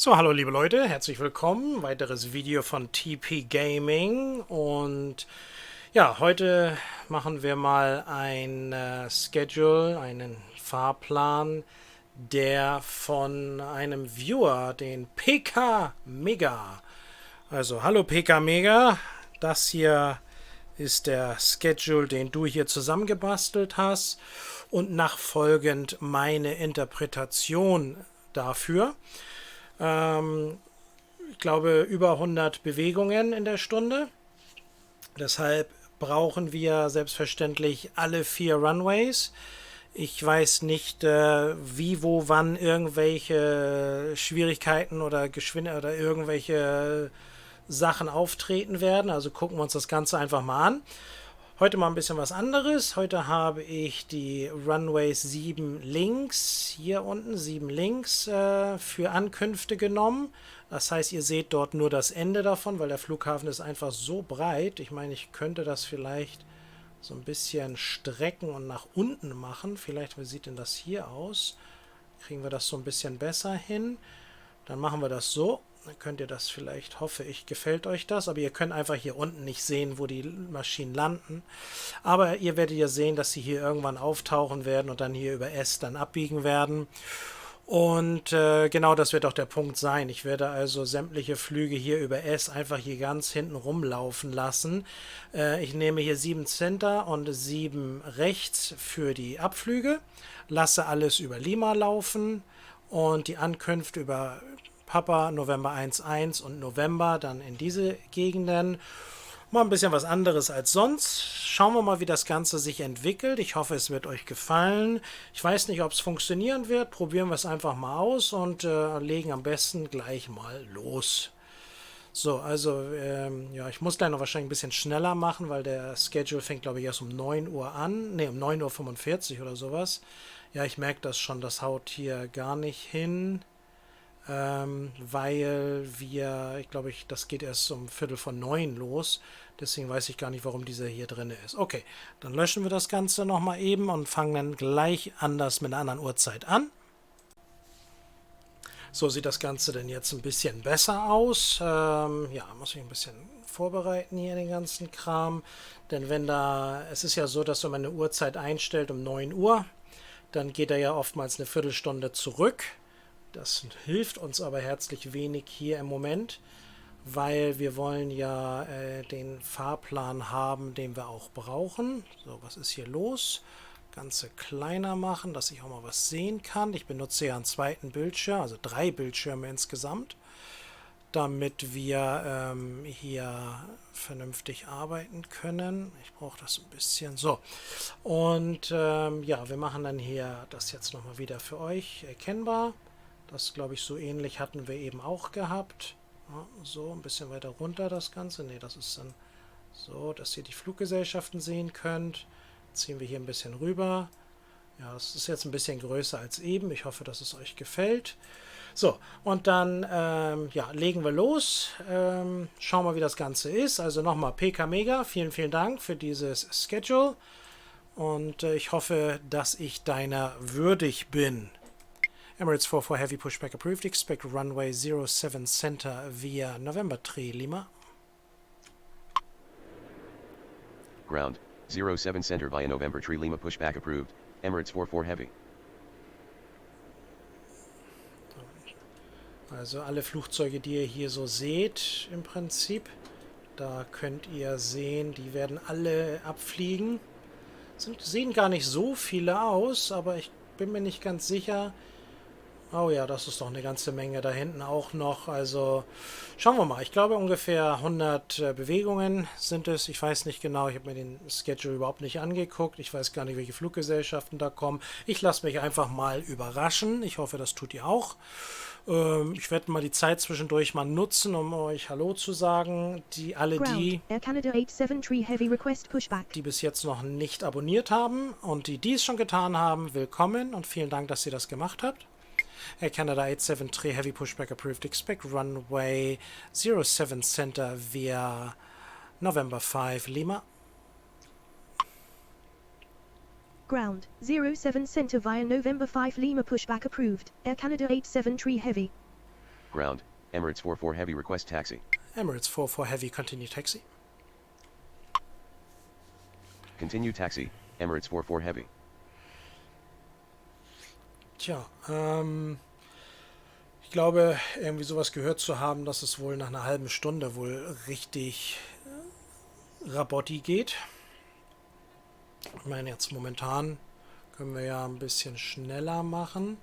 So, hallo liebe Leute, herzlich willkommen. Weiteres Video von TP Gaming und ja, heute machen wir mal ein Schedule, einen Fahrplan, der von einem Viewer, den PK Mega. Also, hallo PK Mega, das hier ist der Schedule, den du hier zusammengebastelt hast und nachfolgend meine Interpretation dafür. Ich glaube, über 100 Bewegungen in der Stunde. Deshalb brauchen wir selbstverständlich alle 4 Runways. Ich weiß nicht, wie, wo, wann irgendwelche Schwierigkeiten oder oder irgendwelche Sachen auftreten werden. Also gucken wir uns das Ganze einfach mal an. Heute mal ein bisschen was anderes. Heute habe ich die Runways 7 links, hier unten 7 links für Ankünfte genommen. Das heißt, ihr seht dort nur das Ende davon, weil der Flughafen ist einfach so breit. Ich meine, ich könnte das vielleicht so ein bisschen strecken und nach unten machen. Vielleicht, wie sieht denn das hier aus? Kriegen wir das so ein bisschen besser hin? Dann machen wir das so. Dann könnt ihr das vielleicht, hoffe ich, gefällt euch das. Aber ihr könnt einfach hier unten nicht sehen, wo die Maschinen landen. Aber ihr werdet ja sehen, dass sie hier irgendwann auftauchen werden und dann hier über S dann abbiegen werden. Und genau das wird auch der Punkt sein. Ich werde also sämtliche Flüge hier über S einfach hier ganz hinten rumlaufen lassen. Ich nehme hier 7 Center und 7 rechts für die Abflüge. Lasse alles über Lima laufen und die Ankünfte über Papa, November 1.1 und November dann in diese Gegenden. Mal ein bisschen was anderes als sonst. Schauen wir mal, wie das Ganze sich entwickelt. Ich hoffe, es wird euch gefallen. Ich weiß nicht, ob es funktionieren wird. Probieren wir es einfach mal aus und legen am besten gleich mal los. So, also, ja, ich muss gleich noch wahrscheinlich ein bisschen schneller machen, weil der Schedule fängt, glaube ich, erst um 9 Uhr an. Ne, um 9:45 Uhr oder sowas. Ja, ich merke das schon, das haut hier gar nicht hin. Weil ich glaube, das geht erst um 8:45 los. Deswegen weiß ich gar nicht, warum dieser hier drin ist. Okay, dann löschen wir das Ganze nochmal eben und fangen dann gleich anders mit einer anderen Uhrzeit an. So sieht das Ganze denn jetzt ein bisschen besser aus. Ja, muss ich ein bisschen vorbereiten hier den ganzen Kram. Denn es ist ja so, dass wenn man eine Uhrzeit einstellt um 9 Uhr, dann geht er ja oftmals eine Viertelstunde zurück. Das hilft uns aber herzlich wenig hier im Moment, weil wir wollen ja den Fahrplan haben, den wir auch brauchen. So, was ist hier los? Ganze kleiner machen, dass ich auch mal was sehen kann. Ich benutze ja einen zweiten Bildschirm, also 3 Bildschirme insgesamt, damit wir hier vernünftig arbeiten können. Ich brauche das ein bisschen. So, und ja, wir machen dann hier das jetzt nochmal wieder für euch erkennbar. Das, glaube ich, so ähnlich hatten wir eben auch gehabt. Ja, so, ein bisschen weiter runter das Ganze. Ne, das ist dann so, dass ihr die Fluggesellschaften sehen könnt. Ziehen wir hier ein bisschen rüber. Ja, das ist jetzt ein bisschen größer als eben. Ich hoffe, dass es euch gefällt. So, und dann ja, legen wir los. Schauen wir, wie das Ganze ist. Also nochmal PK Mega, vielen, vielen Dank für dieses Schedule. Und ich hoffe, dass ich deiner würdig bin. Emirates 44 Heavy Pushback approved. Expect runway 07 center via November 3 Lima. Ground 07 center via November 3 Lima pushback approved. Emirates 44 Heavy. Also alle Flugzeuge, die ihr hier so seht, im Prinzip, da könnt ihr sehen, die werden alle abfliegen. Sehen gar nicht so viele aus, aber ich bin mir nicht ganz sicher. Oh ja, das ist doch eine ganze Menge da hinten auch noch. Also schauen wir mal. Ich glaube ungefähr 100 Bewegungen sind es. Ich weiß nicht genau. Ich habe mir den Schedule überhaupt nicht angeguckt. Ich weiß gar nicht, welche Fluggesellschaften da kommen. Ich lasse mich einfach mal überraschen. Ich hoffe, das tut ihr auch. Ich werde mal die Zeit zwischendurch mal nutzen, um euch Hallo zu sagen. Die bis jetzt noch nicht abonniert haben und die es schon getan haben, willkommen und vielen Dank, dass ihr das gemacht habt. Air Canada 873 Heavy Pushback approved. Expect runway 07 center via November 5 Lima. Ground 07 center via November 5 Lima pushback approved. Air Canada 873 Heavy. Ground, Emirates 44 Heavy request taxi. Emirates 44 Heavy, continue taxi. Continue taxi, Emirates 44 Heavy. Tja, ich glaube, irgendwie sowas gehört zu haben, dass es wohl nach einer halben Stunde wohl richtig Rabotti geht. Ich meine, jetzt momentan können wir ja ein bisschen schneller machen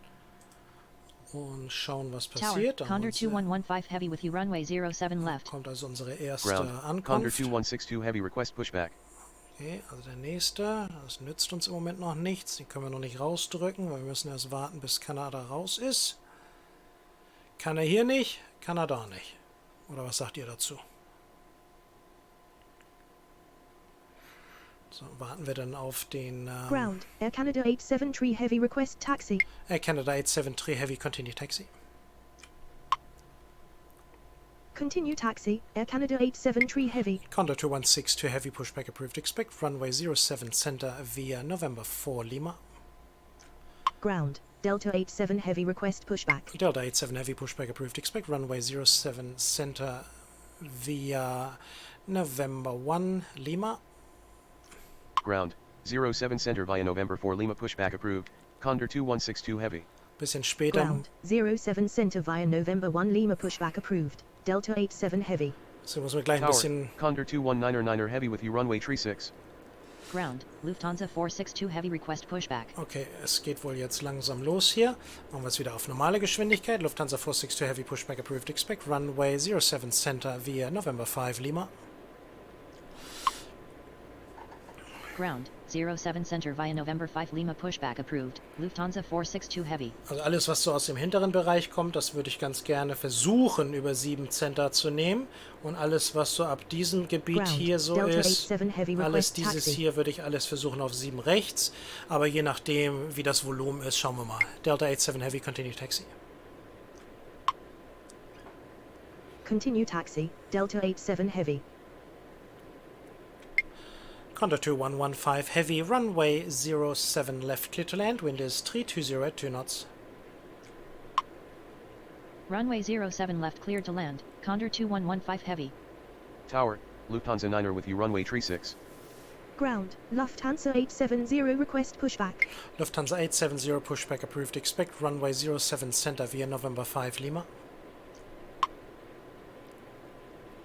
und schauen, was passiert. Tower, Condor 2115 Heavy with you, runway 07 left. Kommt also unsere erste Ground, Condor Ankunft. 2162 Heavy request pushback. Okay, also der nächste, das nützt uns im Moment noch nichts, den können wir noch nicht rausdrücken, weil wir müssen erst warten, bis Kanada raus ist. Kann er hier nicht, kann er da nicht. Oder was sagt ihr dazu? So, warten wir dann auf den Ground, Air Canada 873 Heavy request taxi. Air Canada 873 Heavy, continue taxi. Continue taxi, Air Canada 873 Heavy. Condor 2162 Heavy, pushback approved. Expect runway 07 center via November 4 Lima. Ground, Delta 87 Heavy request pushback. Delta 87 Heavy, pushback approved. Expect runway 07 center via November 1 Lima. Ground, 07 center via November 4 Lima pushback approved. Condor 2162 Heavy. Bisschen später. Ground, 07 Center via November 1 Lima pushback approved. Delta 87 Heavy. So muss man gleich ein Tower, bisschen. Condor 219er Heavy with you, runway 36. Ground, Lufthansa 462 Heavy request pushback. Okay, es geht wohl jetzt langsam los hier. Machen wir es wieder auf normale Geschwindigkeit. Lufthansa 462 Heavy, pushback approved. Expect runway 07 center via November 5 Lima. Ground, 07 Center via November 5 Lima pushback approved. Lufthansa 462 Heavy. Also alles, was so aus dem hinteren Bereich kommt, das würde ich ganz gerne versuchen, über 7 Center zu nehmen. Und alles, was so ab diesem Gebiet Ground, hier so Delta ist, 87 Heavy alles request dieses taxi. hier würde ich alles versuchen auf 7 rechts. Aber je nachdem, wie das Volumen ist, schauen wir mal. Delta 87 Heavy, continue taxi. Continue taxi, Delta 87 Heavy. Condor 2115 Heavy, runway 07 left, clear to land, wind is 320 at 2 knots. Runway 07 left clear to land. Condor 2115 Heavy. Tower, Lufthansa 9er with you, runway 36. Ground, Lufthansa 870 request pushback. Lufthansa 870 pushback approved. Expect runway 07 center via November 5 Lima.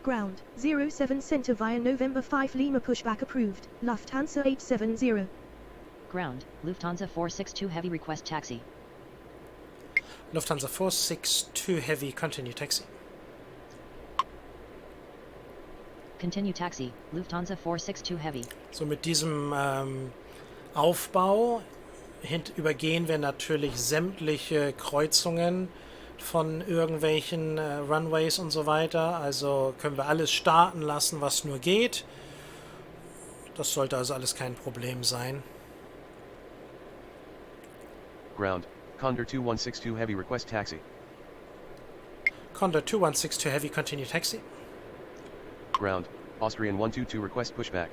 Ground, 07 Center via November 5 Lima pushback approved. Lufthansa 870. Ground, Lufthansa 462 Heavy request taxi. Lufthansa 462 Heavy, continue taxi. Continue taxi, Lufthansa 462 Heavy. So mit diesem Aufbau übergehen wir natürlich sämtliche Kreuzungen von irgendwelchen Runways und so weiter. Also können wir alles starten lassen, was nur geht. Das sollte also alles kein Problem sein. Ground, Condor 2162 Heavy request taxi. Condor 2162 Heavy, continue taxi. Ground, Austrian 122 request pushback.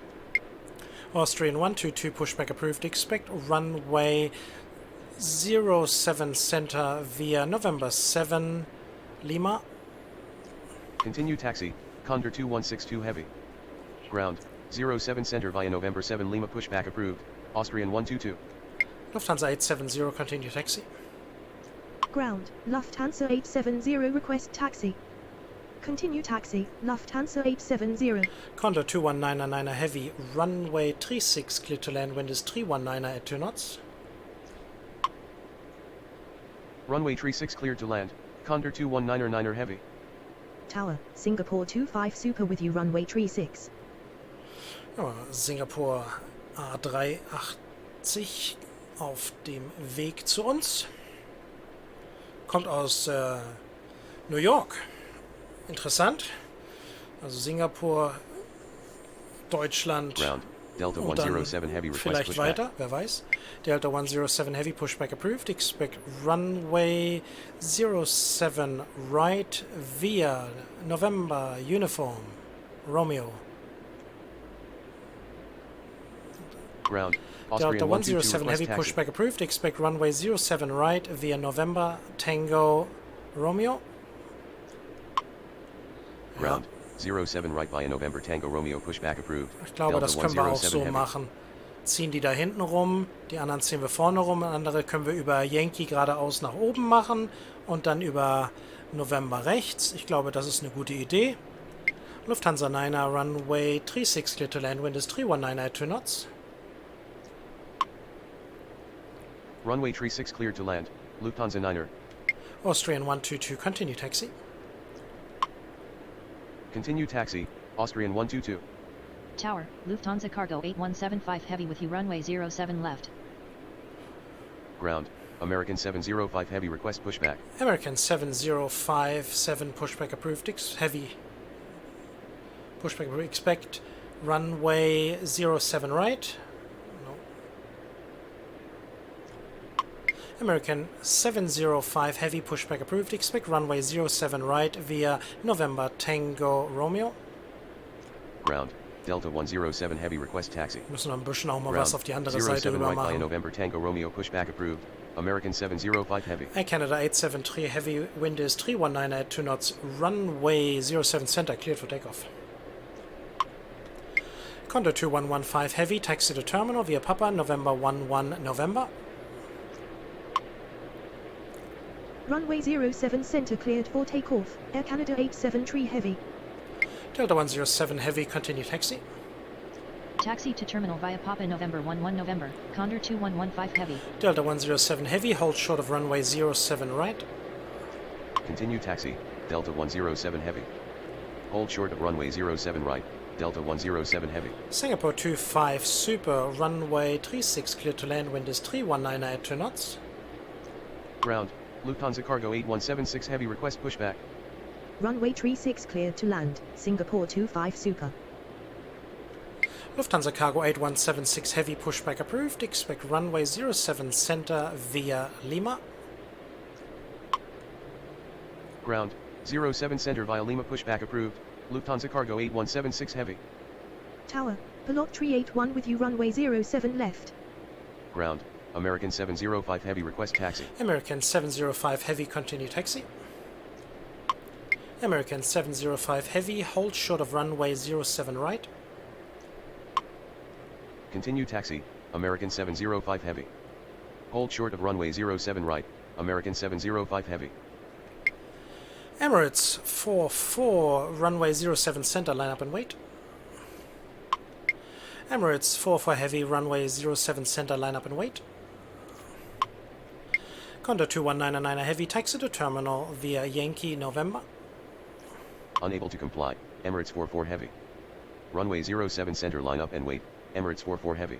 Austrian 122 pushback approved. Expect runway 07 center via November 7 Lima. Continue taxi, Condor 2162 Heavy. Ground, 07 center via November 7 Lima pushback approved. Austrian 122. Lufthansa 870, continue taxi. Ground, Lufthansa 870 request taxi. Continue taxi, Lufthansa 870. Condor 2199 Heavy, runway 36 clear to land, wind is 319 at 2 knots. Runway 36 cleared to land, Condor 219er Heavy. Tower, Singapore 25 Super with you runway 36. Ja, Singapur A380 auf dem Weg zu uns. Kommt aus New York. Interessant. Also Singapur, Deutschland Ground, Delta und dann 107 Heavy request vielleicht pushback. weiter, wer weiß. Delta 107 Heavy pushback approved. Expect runway 07 right via November Uniform Romeo. Ground, Austrian Delta 122 107 request Heavy taxi. pushback approved. Expect runway 07 right via November Tango Romeo. Ground, 07 right via November Tango Romeo pushback approved. Ich glaube, Delta das können wir auch 107 so heavy. machen. Ziehen die da hinten rum, die anderen ziehen wir vorne rum, andere können wir über Yankee geradeaus nach oben machen und dann über November rechts. Ich glaube, das ist eine gute Idee. Lufthansa 9er, Runway 36 clear to land, wind is 319 at 2 knots. Runway 36 cleared to land, Lufthansa 9er. Austrian 122, continue taxi. Continue taxi, Austrian 122. Tower, Lufthansa Cargo 8175 heavy with you runway 07 left. Ground, American 705 heavy request pushback. American 7057 pushback approved, heavy. Pushback approved, expect runway 07 right. No. American 705 heavy pushback approved, expect runway 07 right via November Tango Romeo. Ground, Delta 107 heavy request taxi. Müssen wir ein bisschen auch mal Ground, was auf die andere Seite 07 rüber right via machen. November Tango Romeo pushback approved. American 705 heavy. Air Canada 873 heavy, wind is 319 at 2 knots, runway 07 center cleared for takeoff. Condor 2115 heavy, taxi to terminal via Papa, November 11 November. Runway 07 center cleared for takeoff. Air Canada 873 heavy. Delta 107 heavy, continue taxi. Taxi to terminal via Papa November 11 November, Condor 2115 heavy. Delta 107 heavy, hold short of runway 07 right. Continue taxi, Delta 107 heavy. Hold short of runway 07 right, Delta 107 heavy. Singapore 25 super, runway 36 clear to land, wind is 319 at 2 knots. Ground, Lufthansa Cargo 8176 heavy request pushback. Runway 36 cleared to land. Singapore 25 super. Lufthansa Cargo 8176 heavy, pushback approved, expect runway 07 center via Lima. Ground, 07 center via Lima pushback approved. Lufthansa Cargo 8176 heavy. Tower, Pilot 381 with you runway 07 left. Ground, American 705 heavy request taxi. American 705 heavy, continue taxi. American 705 heavy, hold short of runway 07 right. Continue taxi, American 705 heavy. Hold short of runway 07 right, American 705 heavy. Emirates 44, runway 07 center, line up and wait. Emirates 44 heavy, runway 07 center, line up and wait. Condor 2199 heavy, taxi to terminal via Yankee November. Unable to comply, Emirates 44 heavy. Runway 07 center line up and wait, Emirates 44 heavy.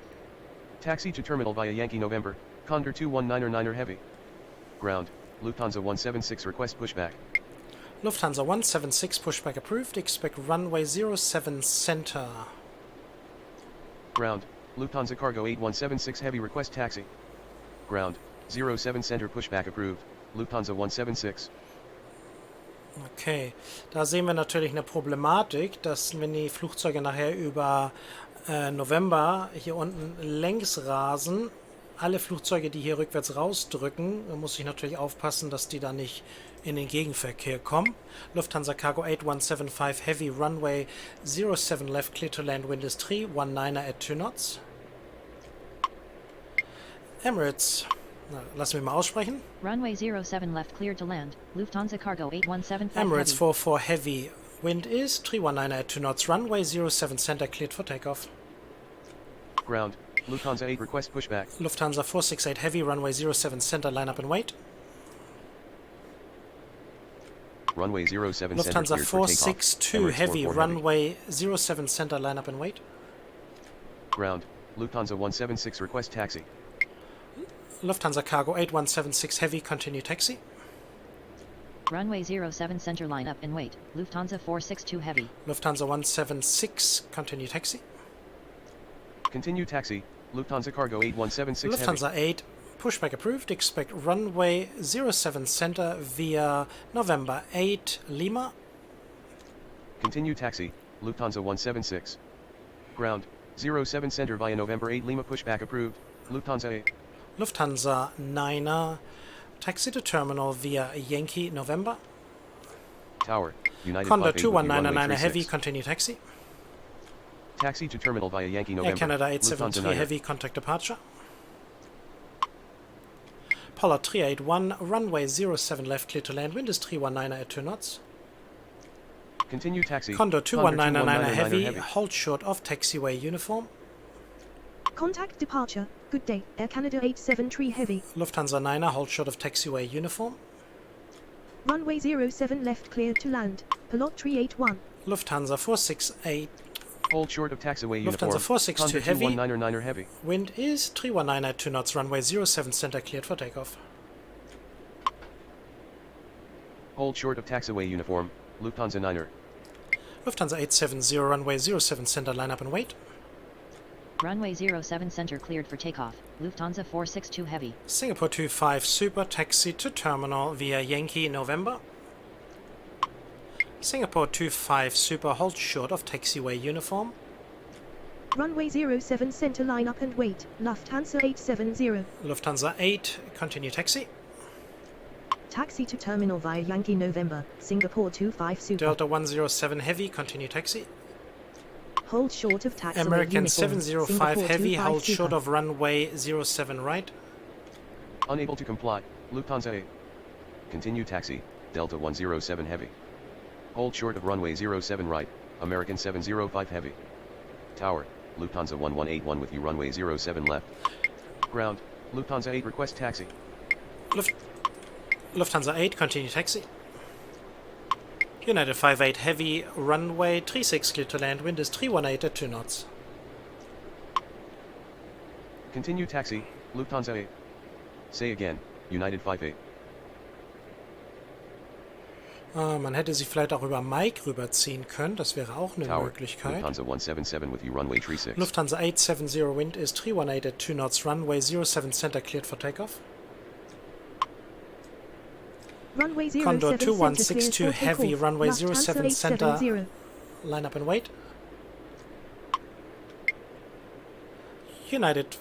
Taxi to terminal via Yankee November, Condor 2199 heavy. Ground, Lufthansa 176 request pushback. Lufthansa 176 pushback approved, expect runway 07 center. Ground, Lufthansa Cargo 8176 heavy request taxi. Ground, 07 center pushback approved, Lufthansa 176. Okay, da sehen wir natürlich eine Problematik, dass wenn die Flugzeuge nachher über November hier unten längs rasen, alle Flugzeuge, die hier rückwärts rausdrücken, da muss ich natürlich aufpassen, dass die da nicht in den Gegenverkehr kommen. Lufthansa Cargo 8175 Heavy, Runway 07 left, clear to land, wind is 319 at 2 knots. Emirates, na, lassen wir mal aussprechen. Runway 07 left cleared to land, Lufthansa Cargo 8175 Emirates heavy. 44 Heavy, wind is 319 at 2 knots, runway 07 center, cleared for takeoff. Ground, Lufthansa 8 request pushback. Lufthansa 468 Heavy, runway 07 center, line up and wait. Runway 07 center Lufthansa cleared for takeoff. 462 Emirates Heavy, 44 runway 07 center, line up and wait. Ground, Lufthansa 176 request taxi. Lufthansa Cargo 8176 Heavy, continue taxi. Runway 07 center line up and wait, Lufthansa 462 heavy. Lufthansa 176, continue taxi. Continue taxi, Lufthansa Cargo 8176 heavy. Lufthansa 8, pushback approved, expect runway 07 center via November 8 Lima. Continue taxi, Lufthansa 176. Ground, 07 center via November 8 Lima pushback approved, Lufthansa 8. Lufthansa 9er, taxi to terminal via Yankee November. Tower, United Condor 58 with you, runway 2199 Heavy, 36. continue taxi. Taxi to terminal via Yankee Air November. Canada Lufthansa 873 Niner. Heavy, contact departure. Pollard 381, runway 07 left, clear to land, wind is 319 at 2 knots. Continue taxi. Condor 2199 Heavy, Heavy. hold short of taxiway uniform. Contact departure. Good day. Air Canada 873 Heavy. Lufthansa 9er, hold short of taxiway uniform. Runway 07 left clear to land. Pilot 381. Lufthansa 468, Hold short of taxiway uniform. Lufthansa 462 Condor Heavy. 2199 Heavy. wind is 319 at 2 knots, runway 07 center cleared for takeoff. Hold short of taxiway uniform. Lufthansa Niner. Lufthansa 870, runway 07 center, line up and wait. Runway 07 center cleared for takeoff. Lufthansa 462 Heavy. Singapore 25 Super, taxi to terminal via Yankee November. Singapore 25 Super, hold short of taxiway uniform. Runway 07 center line up and wait. Lufthansa 870. Lufthansa 8, continue taxi. Taxi to terminal via Yankee November. Singapore 25 Super. Delta 107 Heavy, continue taxi. Hold short of taxiway American uniform. 705 Singapore Heavy, 25 hold Super. short of runway 07 right. Unable to comply. Lufthansa 8. Continue taxi. Delta 107 Heavy. Hold short of runway 07 right. American 705 Heavy. Tower. Lufthansa 1181 with you, runway 07 left. Ground. Lufthansa 8 request taxi. Lufthansa 8, continue taxi. United 58 Heavy, runway 36 clear to land, wind is 318 at 2 knots. Continue taxi. Lufthansa 8. Say again. United 58. Man hätte sie vielleicht auch über Mike rüberziehen können, das wäre auch eine Tower. Möglichkeit. Lufthansa 177 with you, runway 36. Lufthansa 870, wind is 318 at 2 knots, runway 07 center cleared for takeoff. Runway 07 Condor center 2162 cleared for Heavy, takeoff. runway Lufthansa 07 center, 870. line up and wait. United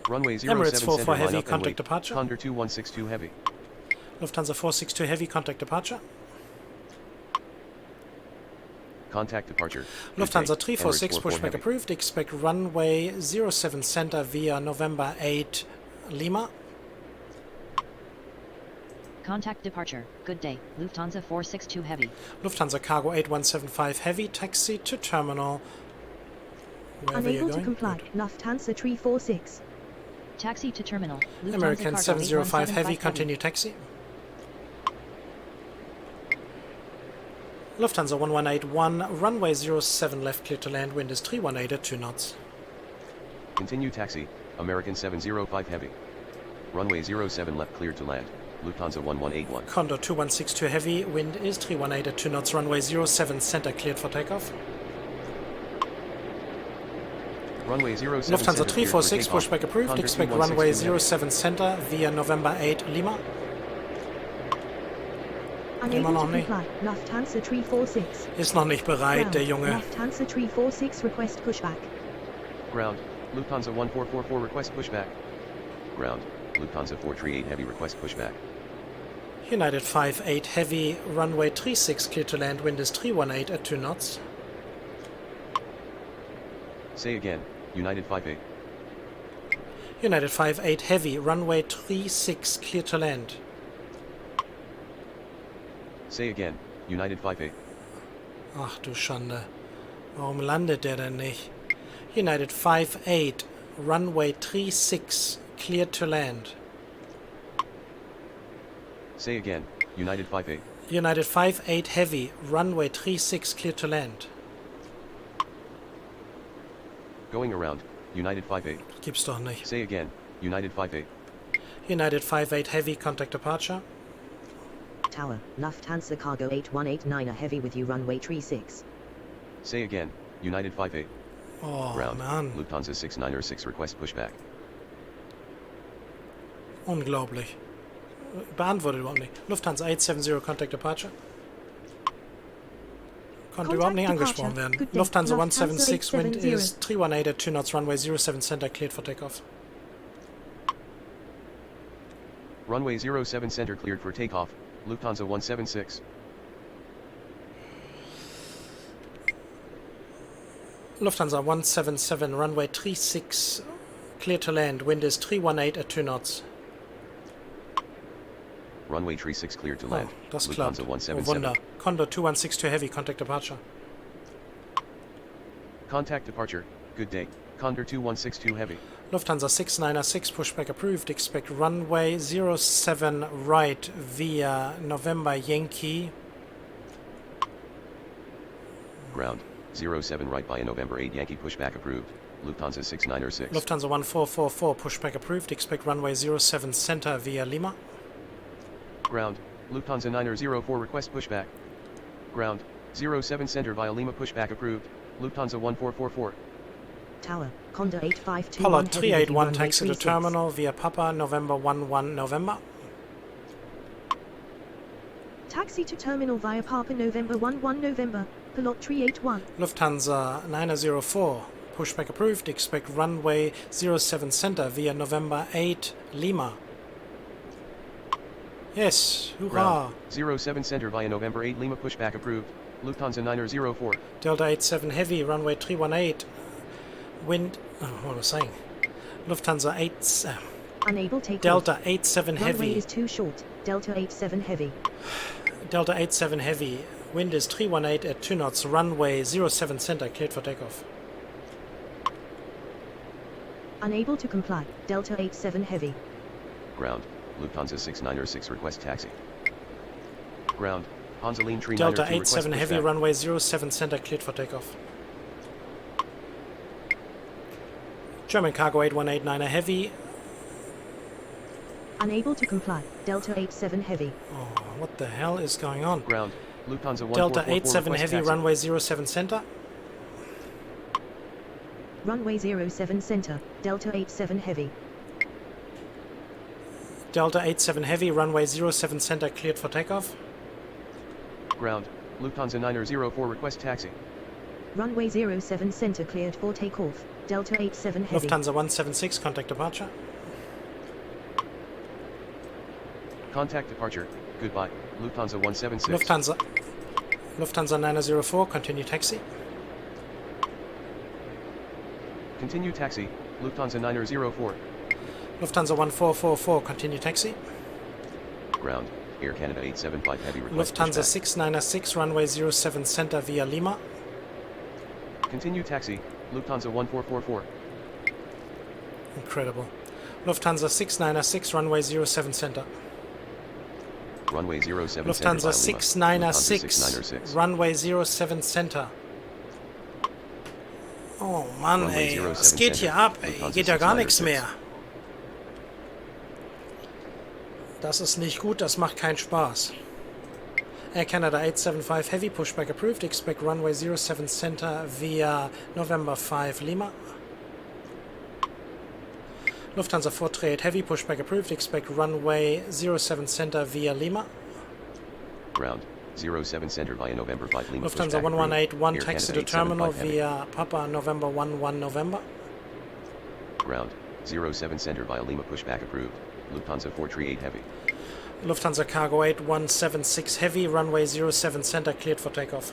Runway 07 Emirates 44 center, line Heavy, up and contact wait. departure. Condor 2162 Heavy. Lufthansa 462 Heavy, contact departure. Contact departure. Lufthansa Good day. 346 Emirates 44 pushback Heavy. approved. Expect runway 07 center via November 8 Lima. Contact departure. Good day. Lufthansa 462 Heavy. Lufthansa Cargo 8175 Heavy, taxi to terminal. Wherever Unable you're to going. comply. Good. Lufthansa 346. Taxi to terminal. Lufthansa American Cargo 705 Heavy, 8175 continue taxi. Lufthansa 1181, runway 07 left clear to land, wind is 318 at 2 knots. Continue taxi. American 705 Heavy. Runway 07 left cleared to land. Lufthansa 1181. Condor 2162 Heavy, wind is 318 at 2 knots, runway 07 center cleared for takeoff. Runway 07 Lufthansa center cleared for 346 takeoff. pushback approved. Condor Expect 2162 runway Heavy. 07 center via November 8 Lima. Unable noch to nicht. comply. Lufthansa 346. Ist noch nicht bereit, Ground. der Junge. Lufthansa 346 request pushback. Ground. Lufthansa 1444 request pushback. Ground. Lufthansa 438 Heavy request pushback. United 58 Heavy, runway 36 clear to land, wind is 318 at 2 knots. Say again. United 58. United 58 Heavy, runway 36 clear to land. Say again. United 58. Ach du Schande. Warum landet der denn nicht? United 58, runway 36 clear to land. Say again. United 58. United 58 Heavy, runway 36 clear to land. Going around. United 58. Gibt's doch nicht. Say again. United 58. United 58 Heavy, contact departure. Tower, Lufthansa Cargo 8189 Heavy with you, runway 36. Say again. United 58. Oh, Ground. Mann. Lufthansa 696 request pushback. Unglaublich. Beantwortet überhaupt nicht. Lufthansa 870, contact departure. Konnte überhaupt nicht Contact angesprochen departure. werden. Good day. Lufthansa Lufthansa 176, wind 870. is 318 at 2 knots, runway 07 center cleared for takeoff. Runway 07 center cleared for takeoff. Lufthansa 176. Lufthansa 177, runway 36, clear to land, wind is 318 at 2 knots. Runway 36 cleared to land. Das Lufthansa klappt. Oh 177. Wunder. Condor 2162 heavy, contact departure. Contact departure. Good day. Condor 2162 heavy. Lufthansa 6906, pushback approved, expect runway 07 right via November Yankee. Ground. 07 right via November 8 Yankee pushback approved. Lufthansa 6906. Lufthansa 1444, pushback approved, expect runway 07 center via Lima. Ground. Lufthansa 904 request pushback. Ground. 07 center via Lima pushback approved. Lufthansa 1444. Tower, Condor 8521 Pollard heavy with you, 381, runway taxi to 36. terminal via Papa, November 11 November. Taxi to terminal via Papa November 11 November, Pilot 381. Lufthansa 904, pushback approved, expect runway 07 center via November 8 Lima. Yes, hurrah! Ground. 07 center via November 8 Lima pushback approved. Lufthansa 904. Delta 87 heavy, runway 318, wind, what was I saying? Lufthansa 8, Unable take Delta off. 87 Runway heavy, is too short. Delta 87 heavy. Delta 87 heavy, wind is 318 at 2 knots, runway 07 center, cleared for takeoff. Unable to comply. Delta 87 heavy. Ground. Lufthansa 6906 request taxi. Ground. Hansaline Tree Delta 902 request 87 heavy, pushback. runway 07 center, cleared for takeoff. German cargo 8189 heavy. Unable to comply. Delta 87 heavy. Oh, what the hell is going on? Ground. Lufthansa 1444 Delta 87 request heavy, taxi. runway 07 center. Runway 07 center. Delta 87 heavy. Delta 87 heavy, runway 07 center, cleared for takeoff. Ground. Lufthansa 904 request taxi. Runway 07 center cleared for takeoff. Delta 87 heavy. Lufthansa 176, contact departure. Contact departure. Goodbye. Lufthansa 176. Lufthansa 904, continue taxi. Continue taxi. Lufthansa 904. Lufthansa 1444, continue taxi. Ground. Air Canada 875 heavy request Lufthansa pushback. 6906, runway 07 center via Lima. Continue taxi. Lufthansa 1444. Incredible. Lufthansa 6906, runway 07 center. Runway 07 center Lufthansa via Lima. 696, 696. runway 07 center. Oh Mann, Runway ey, 07 was geht hier Center. ab, ey? Lufthansa Geht ja gar nichts 696. mehr. Das ist nicht gut, das macht keinen Spaß. Air Canada 875 Heavy, pushback approved, expect runway 07 center via November 5 Lima. Lufthansa 438 Heavy, pushback approved, expect runway 07 center via Lima. Ground. 07 center via November 5 Lima Lufthansa pushback 1181 approved. Air taxi to Canada terminal 875 heavy. via Papa November 11 November. Ground. 07 center via Lima pushback approved. Lufthansa 438 heavy. Lufthansa Cargo 8176 Heavy, runway 07 center, cleared for takeoff.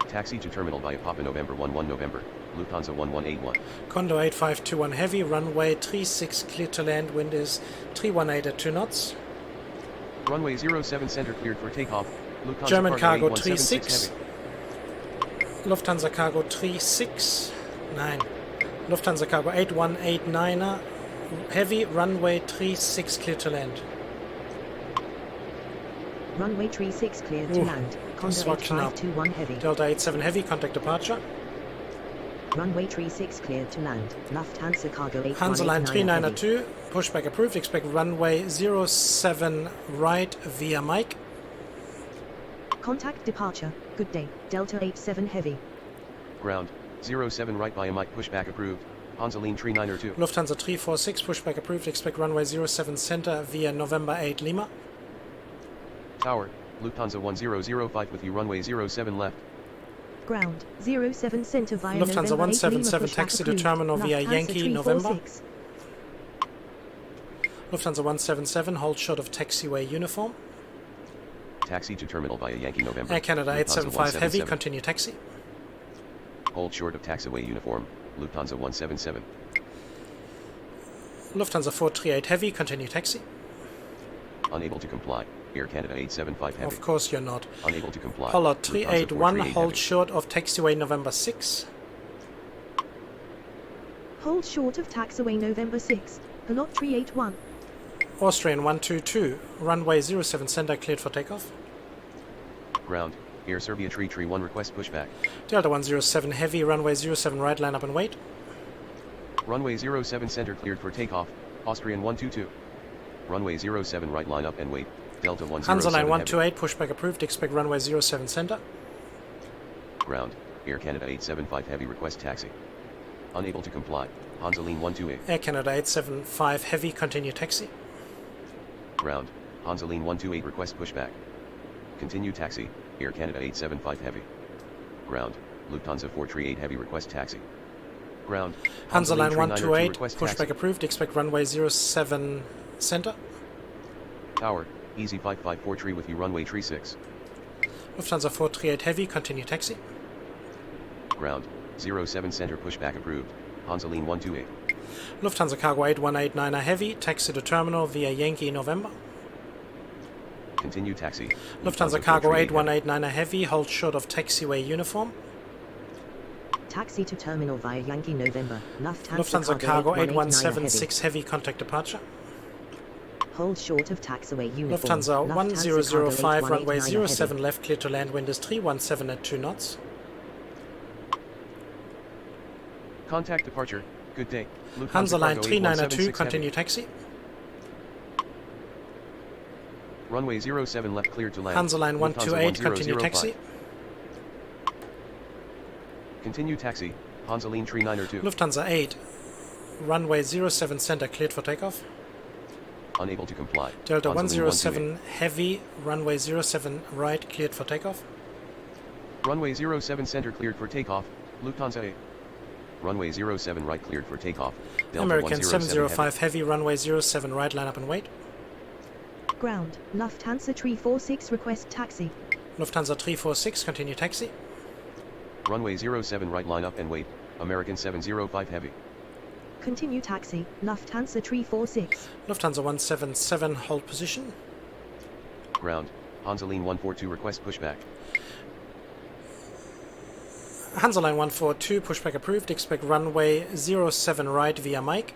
Taxi to terminal via Papa November 11 November. Lufthansa 1181. Condor 8521 Heavy, runway 36 cleared to land, wind is 318 at 2 knots. Runway 07 center cleared for takeoff. Lufthansa German Cargo 8176 36. heavy. Lufthansa Cargo 36. Nein. Lufthansa Cargo 8189 Heavy, runway 36 cleared to land. Runway 36 cleared to land. das Condor war knapp. 8521 heavy. Delta 87 Heavy, contact departure. Runway 36 cleared to land. Lufthansa Cargo 8189 Hansaline heavy. 392, pushback approved, expect runway 07 right via Mike. Contact departure. Good day. Delta 87 heavy. Ground. 07 right via Mike pushback approved. Hansaline Tree 902. Lufthansa 346, pushback approved, expect runway 07 center via November 8 Lima. Tower. Lufthansa 1005 with you runway 07 left. Ground. 07 center via Lufthansa November 8 Lima 177 pushback taxi to approved. terminal via Lufthansa Yankee, November. 346. Lufthansa 177, hold short of taxiway uniform. Taxi to terminal via Yankee November. Air Canada Lufthansa 875 Heavy, 177. continue taxi. Hold short of taxiway uniform, Lufthansa 177. Lufthansa 438 Heavy, continue taxi. Unable to comply, Air Canada 875 Heavy. Of course you're not. Unable to comply. Pollard Lufthansa 381, 438 hold Heavy. short of taxiway November 6. Hold short of taxiway November 6. Pollard 381. Austrian 122, runway 07 center cleared for takeoff. Ground, Air Serbia 331 request pushback. Delta 107 Heavy, runway 07 right, line up and wait. Runway 07 center cleared for takeoff, Austrian 122. Runway 07 right line up and wait, Delta 107 Hansa line Heavy. 128, pushback approved, expect runway 07 center. Ground, Air Canada 875 Heavy request taxi. Unable to comply, Hansa Line 128. Air Canada 875 Heavy, continue taxi. Ground, Hansa Line 128 request pushback. Continue taxi, Air Canada 875 Heavy. Ground, Lufthansa 438 Heavy request taxi. Ground, Hansa line 392 128, request pushback taxi. approved, expect runway 07 center. Tower, Easy 5543 with you runway 36. Lufthansa 438 Heavy, continue taxi. Ground, 07 center pushback approved, Hansa Line 128. Lufthansa Cargo 8189 Heavy, taxi to terminal via Yankee November. Continue taxi. Lufthansa Cargo 438 8189 Heavy, hold short of taxiway uniform. Taxi to terminal via Yankee November. Lufthansa Cargo 8189 8176 Heavy, contact departure. Hold short of taxiway uniform. Lufthansa Cargo 1005, runway 8189 07 left, clear to land, wind is 317 at 2 knots. Contact departure. Good day. Lufthansa Hansa line Cargo 3902, 8176 continue Heavy. taxi. Runway 07 left clear to land. Hansa line Lufthansa 128, continue 1005. taxi. Continue taxi. Hansa Line 3902. Lufthansa 8, runway 07 center, cleared for takeoff. Unable to comply. Delta Hansa Line 107 Heavy, runway 07 right, cleared for takeoff. Runway 07 center cleared for takeoff. Lufthansa 8. Runway 07 right cleared for takeoff. Delta American 107 705 Heavy, runway 07 right, line up and wait. Ground, Lufthansa 346 request taxi. Lufthansa 346, continue taxi. Runway 07 right line up and wait. American 705 Heavy. Continue taxi, Lufthansa 346. Lufthansa 177, hold position. Ground. Hansa Line 142 request pushback. Hansa line 142, pushback approved, expect runway 07 right via Mike.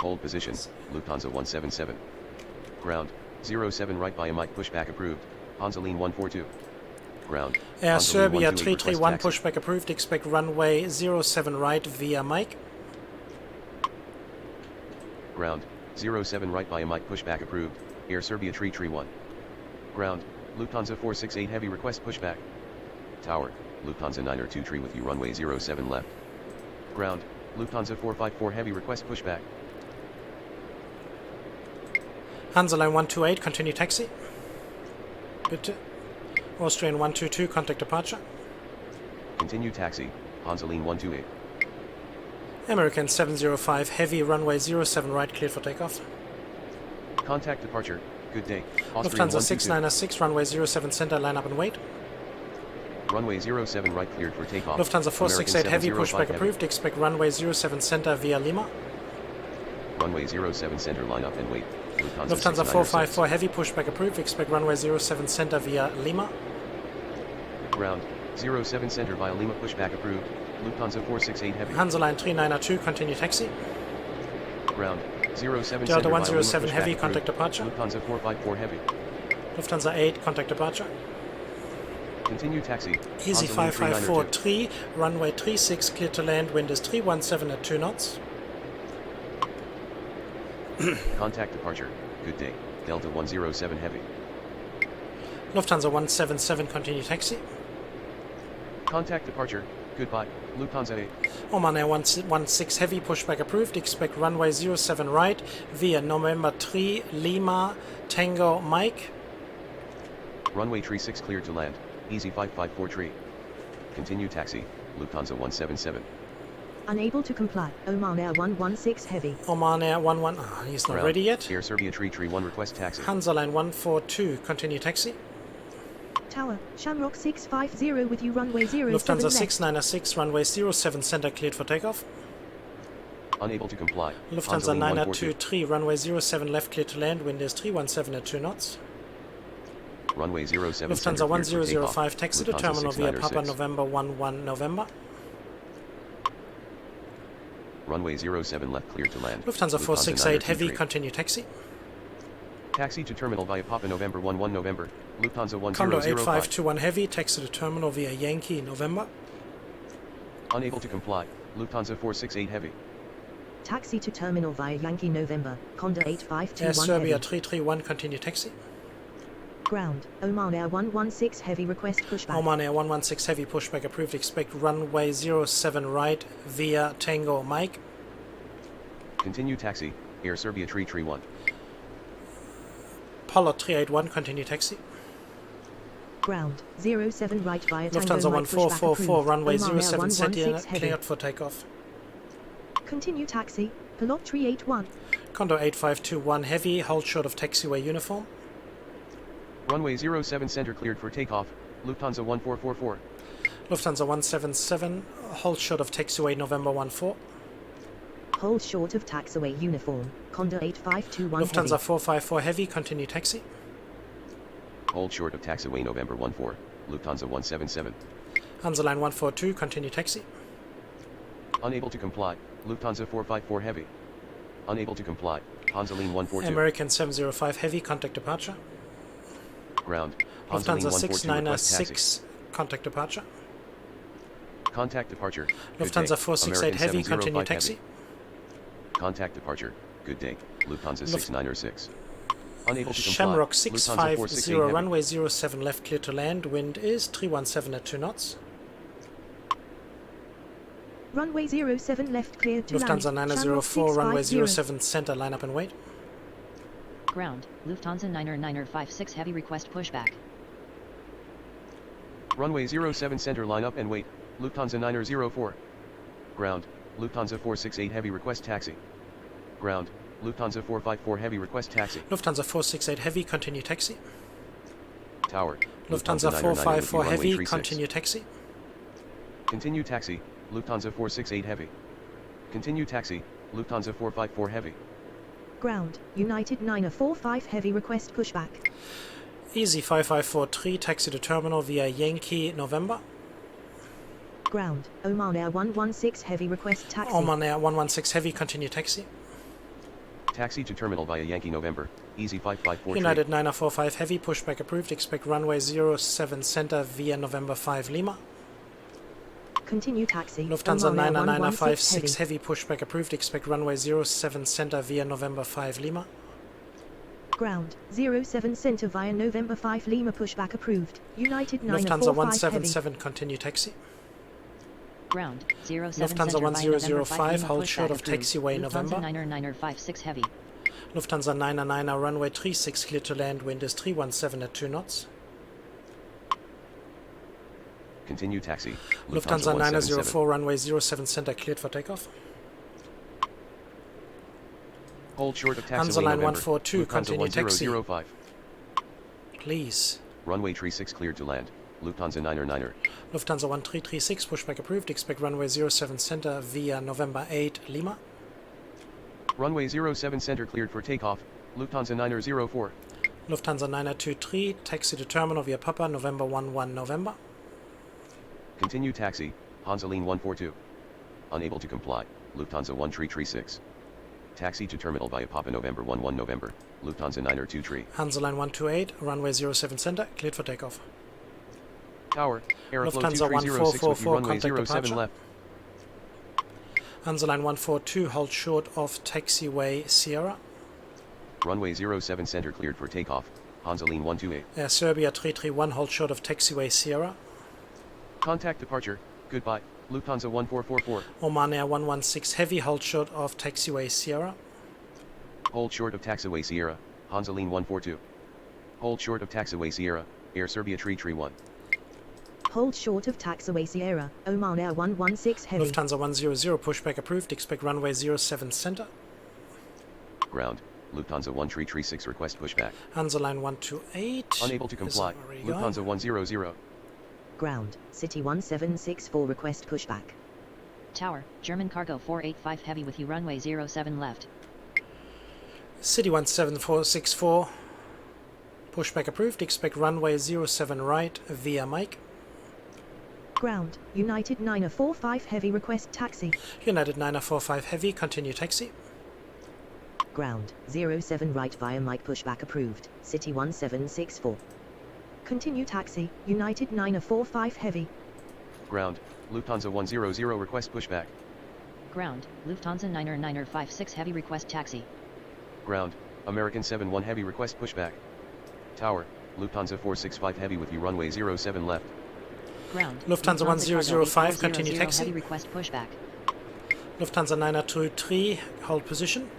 Hold position. Lufthansa 177. Ground. 07 right via Mike pushback approved. Hansa Line 142. Ground. Air Hansa Line Serbia 128 request 331, taxi. pushback approved, expect runway 07 right via Mike. Ground. 07 right via Mike pushback approved. Air Serbia 331. Ground. Lufthansa 468 heavy request pushback. Tower. Lufthansa 923 with you runway 07 left. Ground. Lufthansa 454 heavy request pushback. Hansa line 128, continue taxi. Bitte. Austrian 122, contact departure. Continue taxi. Hansa Line 128. American 705 heavy, runway 07 right, cleared for takeoff. Contact departure. Good day. Austrian Lufthansa 122. 696, runway 07 center, line up and wait. Runway 07 right cleared for takeoff. Lufthansa 468 heavy, American 705 pushback heavy. approved, expect runway 07 center via Lima. Runway 07 center line up and wait. Lufthansa 6906. 454 heavy, pushback approved, expect runway 07 center via Lima. Ground. 07 center via Lima pushback approved. Lufthansa 468 heavy. Hansa line 3902, continue taxi. Ground. 07 center Delta via 107 Lima heavy, pushback contact approved. departure. Lufthansa 454 heavy. Lufthansa 8, contact departure. Continue taxi. Easy Hansa Line 392. 5543, runway 36, clear to land, wind is 317 at 2 knots. Contact departure. Good day. Delta 107 heavy. Lufthansa 177, continue taxi. Contact departure. Goodbye. Lufthansa 8. Oman Air 116 heavy, pushback approved, expect runway 07 right via November 3, Lima, Tango, Mike. Runway 36 cleared to land. Easy 5543. Continue taxi. Lufthansa 177. Unable to comply. Oman Air 116 heavy. Oman Air 11, he's not Ground. ready yet. Air Serbia 331 request taxi. Hansa line 142, continue taxi. Tower, Shamrock 650 with you runway 07 Lufthansa left. 696, runway 07 center, cleared for takeoff. Unable to comply. Lufthansa Hansaline 923, runway 07 left, cleared to land, wind is 317 at 2 knots. Runway 07 Lufthansa center cleared for 1005, takeoff. taxi to Lufthansa terminal via 696. Papa November 11 November. Runway 07 left cleared to land. Lufthansa 468 heavy, 923. continue taxi. Taxi to terminal via Papa November 11 November. Lufthansa Condor 1005. 8521 heavy, taxi to terminal via Yankee November. Unable to comply. Lufthansa 468 heavy. Taxi to terminal via Yankee November, Condor Air 8521 Serbia heavy. 331, continue taxi. Ground, Oman Air 116 heavy request pushback. Oman Air 116 heavy, pushback approved, expect runway 07 right via Tango Mike. Continue taxi. Air Serbia 331. Pollard 381, continue taxi. Ground, 07 right via Tango Lufthansa Mike pushback 1444, approved. runway Oman Air 07 116 Sentinel, heavy. cleared for takeoff. Continue taxi, Pilot 381. Condor 8521 heavy, hold short of taxiway uniform. Runway 07 center cleared for takeoff. Lufthansa 1444. Lufthansa 177, hold short of taxiway November 14. Hold short of taxiway uniform, Condor 8521 Lufthansa heavy. 454 heavy, continue taxi. Hold short of taxiway November 14. Lufthansa 177. Hansaline 142, continue taxi. Unable to comply. Lufthansa 454 heavy. Unable to comply. Hansaline 142. American 705 heavy, contact departure. Ground. Hansaline Lufthansa 142 request taxi. 696, contact departure. Contact departure. Good Lufthansa day. 468 American heavy, 705 continue taxi. heavy. Contact departure. Good day. Lufthansa 696. Unable to comply. Shamrock Lufthansa 650, 468 heavy. runway 07 left, clear to land, wind is 317 at 2 knots. Runway 07 left cleared to land. Lufthansa Shamrock 904, runway 650. 07 center, line up and wait. Ground, Lufthansa 956 heavy request pushback. Runway 07 center line up and wait. Lufthansa 904. Ground. Lufthansa 468 heavy request taxi. Ground. Lufthansa 454 heavy request taxi. Lufthansa 468 heavy, continue taxi. Tower. Lufthansa 999 454 with you, heavy, runway 36. continue taxi. Continue taxi. Lufthansa 468 heavy. Continue taxi. Lufthansa 454 heavy. Ground, United 945 heavy request pushback. Easy 5543, taxi to terminal via Yankee November. Ground, Oman Air 116 heavy request taxi. Oman Air 116 heavy, continue taxi. Taxi to terminal via Yankee November. Easy 554. United 945 heavy, pushback approved, expect runway 07 center via November 5 Lima. Continue taxi. Lufthansa Oman Air 99556 heavy. heavy, pushback approved, expect runway 07 center via November 5 Lima. Ground, 07 center via November 5 Lima pushback approved. United Lufthansa 945 heavy. 177, continue taxi. Ground, 07 Lufthansa center via November 1005, 5 Lima hold pushback short of approved. taxiway November. Lufthansa 956 heavy. Lufthansa 999 runway 36 clear to land, wind is 317 at 2 knots. Continue taxi. Lufthansa 177. 904 runway 07 center cleared for takeoff. Hold short of taxiway Hansaline November. 142, Lufthansa continue taxi. 1005. Please. Runway 36 cleared to land. Lufthansa 9er. Lufthansa 1336, pushback approved, expect runway 07 center via November 8 Lima. Runway 07 center cleared for takeoff. Lufthansa 904. Lufthansa 923, taxi to terminal via Papa November 11 November. Continue taxi. Hansaline 142. Unable to comply. Lufthansa 1336. Taxi to terminal via Papa November 11 November. Lufthansa 923. Hansaline 128, runway 07 center, cleared for takeoff. Tower. Aeroflow Lufthansa 2306 with you 1444, runway contact 07 departure. left. Hansaline 142, hold short of taxiway Sierra. Runway 07 center cleared for takeoff. Hansaline 128. Air Serbia 331, hold short of taxiway Sierra. Contact departure. Goodbye. Lufthansa 1444. Oman Air 116 heavy, hold short of taxiway Sierra. Hold short of taxiway Sierra. Hansaline 142. Hold short of taxiway Sierra. Air Serbia 331. Hold short of taxiway Sierra, Oman Air 116 heavy. Lufthansa 100, pushback approved, expect runway 07 center. Ground. Lufthansa 1336 request pushback. Hansa Line 128. Unable to comply. Is already gone. Lufthansa 100. Ground, City 1764 request pushback. Tower, German cargo 485 heavy with you runway 07 left. City 17464. Pushback approved. Expect runway 07 right via Mike. Ground, United 945 heavy request taxi. United 945 heavy. Continue taxi. Ground, 07 right via Mike pushback approved. City 1764. Continue taxi, United 945 heavy. Ground, Lufthansa 100 request pushback. Ground, Lufthansa 956 heavy request taxi. Ground, American 71 heavy request pushback. Tower, Lufthansa 465 heavy with you runway 07 left. Ground, Lufthansa 1005, continue 8400 taxi. heavy request pushback. Lufthansa 923, hold position.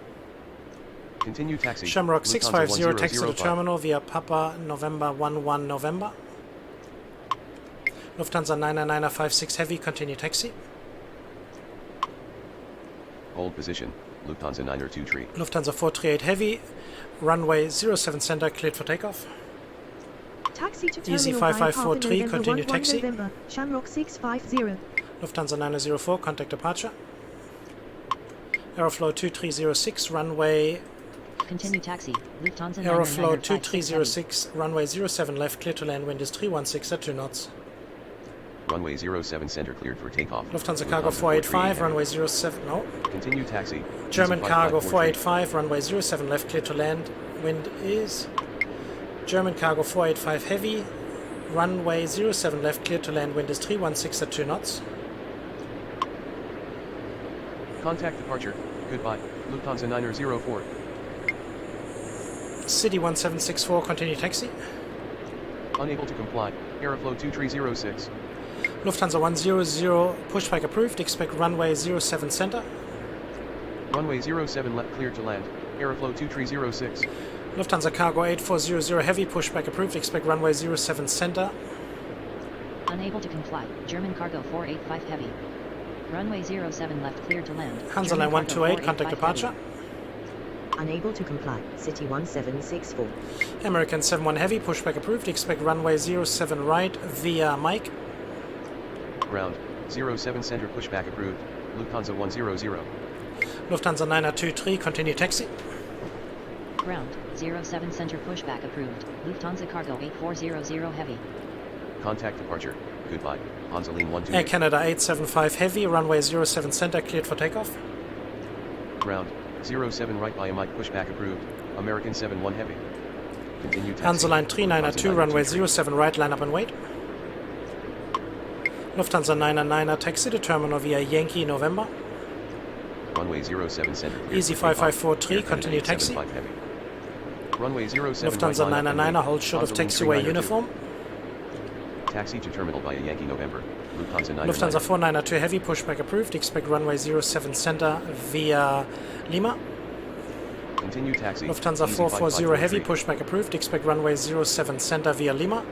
Continue taxi. Shamrock Lufthansa 650, taxi to 1005. terminal via Papa November 11 November. Lufthansa 956 heavy, continue taxi. Hold position, Lufthansa 923. Lufthansa 438 heavy, runway 07 center, cleared for takeoff. Taxi to Easy terminal via 5543, Papa continue November 11 taxi. November, Shamrock 650. Lufthansa 904, contact departure. Aeroflow 2306, runway Continue taxi, Lufthansa Aeroflow 9956 heavy. 2306, runway 07 left, clear to land, wind is 316 at 2 knots. Runway 07 center cleared for takeoff. Lufthansa cargo 485, runway 07, no. Continue taxi. German Easy cargo 5543. 485, runway 07 left, clear to land, wind is German cargo 485 heavy, runway 07 left, clear to land, wind is 316 at 2 knots. Contact departure. Goodbye. Lufthansa 904. City 1764, continue taxi. Unable to comply. Aeroflow 2306. Lufthansa 100, pushback approved, expect runway 07 center. Runway 07 left cleared to land. Aeroflow 2306. Lufthansa cargo 8400 heavy, pushback approved, expect runway 07 center. Unable to comply, German cargo 485 heavy. Runway 07 left cleared to land. Hansa Line German cargo 128, contact 485 departure. heavy. Unable to comply. City 1764. American 71 heavy, pushback approved, expect runway 07 right via Mike. Ground. 07 center pushback approved. Lufthansa 100. Lufthansa 923, continue taxi. Ground, 07 center pushback approved. Lufthansa cargo 8400 heavy. Contact departure. Goodbye. Hansaline Air 128. Canada 875 heavy, runway 07 center, cleared for takeoff. Ground. 07 right via Mike pushback approved. American 71 heavy. Continue taxi. Hansa Line 392, Lufthansa runway 923. 07 right, line up and wait. Lufthansa 999, taxi to terminal via Yankee November. Runway 07 center. cleared Easy for takeoff. 5543, Air Canada continue taxi. 875 heavy. Runway 07 Lufthansa right, line up and 999, wait. hold short of Hansaline taxiway 392. uniform. Taxi to terminal via Yankee November. Lufthansa 999. Lufthansa 492 heavy, pushback approved, expect runway 07 center via Lima. Continue taxi. Lufthansa Easy 440 heavy, 5543. pushback approved, expect runway 07 center via Lima.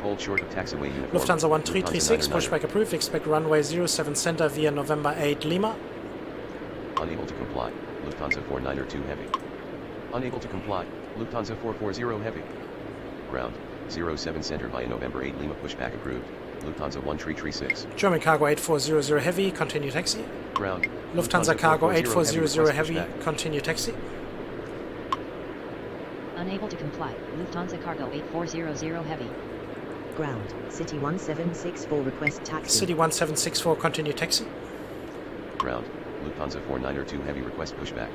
Hold short of taxiway uniform. Lufthansa 1336, Lufthansa 999. pushback approved, expect runway 07 center via November 8 Lima. Unable to comply. Lufthansa 492 heavy. Unable to comply. Lufthansa 440 heavy. Ground. 07 center via November 8 Lima pushback approved. Lufthansa 1336. German cargo 8400 heavy, continue taxi. Ground. Lufthansa cargo 8400 heavy, request pushback. continue taxi. Unable to comply, Lufthansa cargo 8400 heavy. Ground. City 1764 request taxi. City 1764, continue taxi. Ground. Lufthansa 492 heavy request pushback.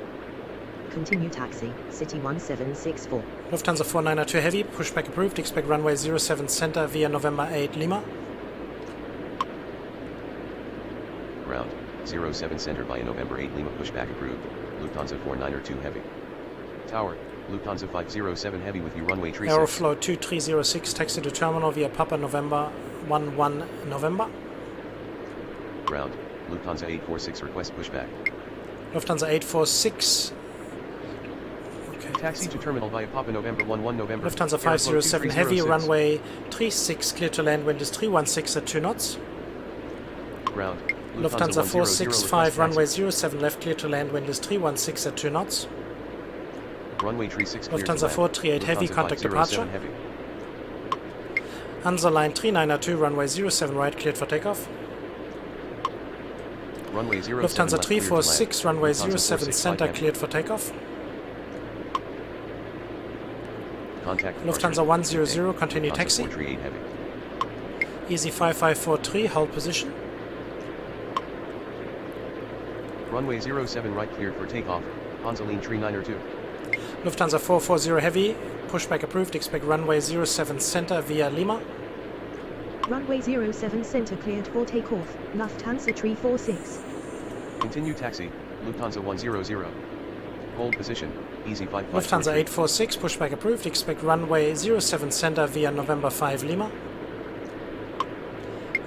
Continue taxi. City 1764. Lufthansa 492 heavy, pushback approved, expect runway 07 center via November 8 Lima. Ground. 07 center via November 8 Lima pushback approved. Lufthansa 492 heavy. Tower. Lufthansa 507 heavy with you runway 36. Aeroflow 2306, taxi to terminal via Papa November 11 November. Ground. Lufthansa 846 request pushback. Lufthansa 846. Okay. Taxi to terminal via Papa November 11 November. Lufthansa Aeroflow 507 heavy, 2306. runway 36, clear to land, wind is 316 at 2 knots. Ground. Lufthansa 100 465, request runway taxi. 07 left, clear to land, wind is 316 at 2 knots. Runway 36 clear to Lufthansa land. 438 Heavy, Lufthansa contact 507 departure. Heavy. Hansa Line 392, runway 07 right, cleared for takeoff. Runway 07 Lufthansa left, clear to land. 346, runway Lufthansa 07 465 center, Heavy. cleared for takeoff. Contact Lufthansa departure. 100, continue Lufthansa taxi. 438 Heavy. Easy 5543, hold position. Runway 07 right, cleared for takeoff. Hansa Line 392. Lufthansa 440 Heavy, pushback approved, expect runway 07 center via Lima. Runway 07 center cleared for takeoff. Lufthansa 346. Continue taxi. Lufthansa 100. Hold position. Easy 5543. Lufthansa 846, pushback approved, expect runway 07 center via November 5 Lima.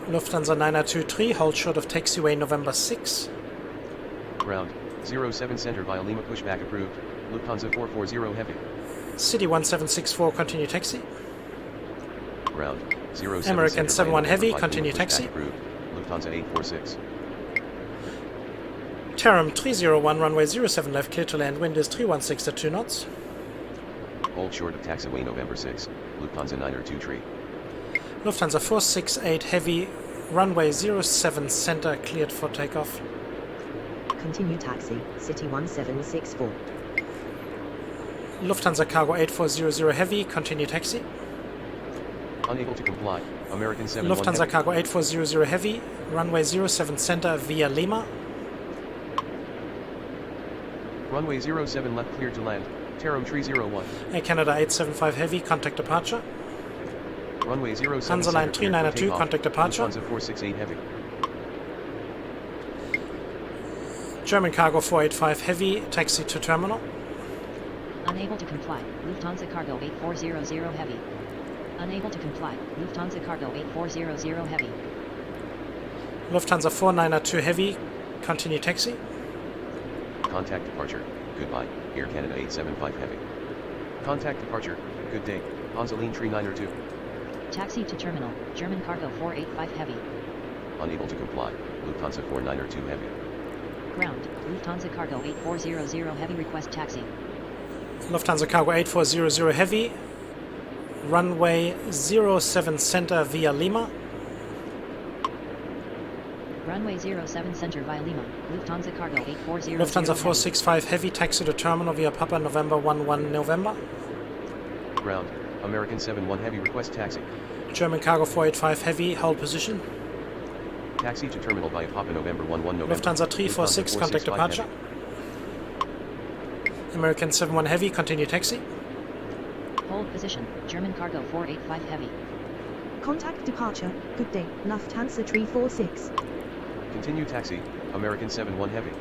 Lufthansa 923, hold short of taxiway November 6. Ground 07 center via Lima, pushback approved. Lufthansa 440 Heavy. City 1764, continue taxi. Ground 07 American center via 71 Heavy, November 5 continue Lima, taxi. pushback approved. Lufthansa 846. Taram 301, runway 07 left, clear to land, wind is 316 at 2 knots. Hold short of taxiway November 6. Lufthansa 923. Lufthansa 468 Heavy, runway 07 center, cleared for takeoff. Continue taxi, City 1764. Lufthansa Cargo 8400 Heavy, continue taxi. Unable to comply. American 71 Lufthansa Heavy. Cargo 8400 Heavy, runway 07 center via Lima. Runway 07 left, cleared to land. Taram 301. Air Canada 875 Heavy, contact departure. Runway 07 Hansa Line center, cleared for 392, takeoff. contact departure. Lufthansa 468 Heavy. German Cargo 485 Heavy, taxi to terminal. Unable to comply. Lufthansa Cargo 8400 Heavy. Unable to comply. Lufthansa Cargo 8400 Heavy. Lufthansa 492 Heavy, continue taxi. Contact departure. Goodbye. Air Canada 875 Heavy. Contact departure. Good day. Hansa Line 392. Taxi to terminal. German Cargo 485 Heavy. Unable to comply. Lufthansa 492 Heavy. Ground. Lufthansa Cargo 8400 Heavy, request taxi. Lufthansa Cargo 8400 Heavy, runway 07 center via Lima. Runway 07 center via Lima. Lufthansa Cargo 8400 Lufthansa Heavy. 465 Heavy, taxi to terminal via Papa November 11 November. Ground. American 71 Heavy, request taxi. German Cargo 485 Heavy, hold position. Taxi to terminal via Papa November 11 November. Lufthansa 346, contact 465 departure. American 71 Heavy, continue taxi. Hold position. German Cargo 485 Heavy. Contact departure. Good day. Lufthansa 346. Continue taxi. American 71 Heavy.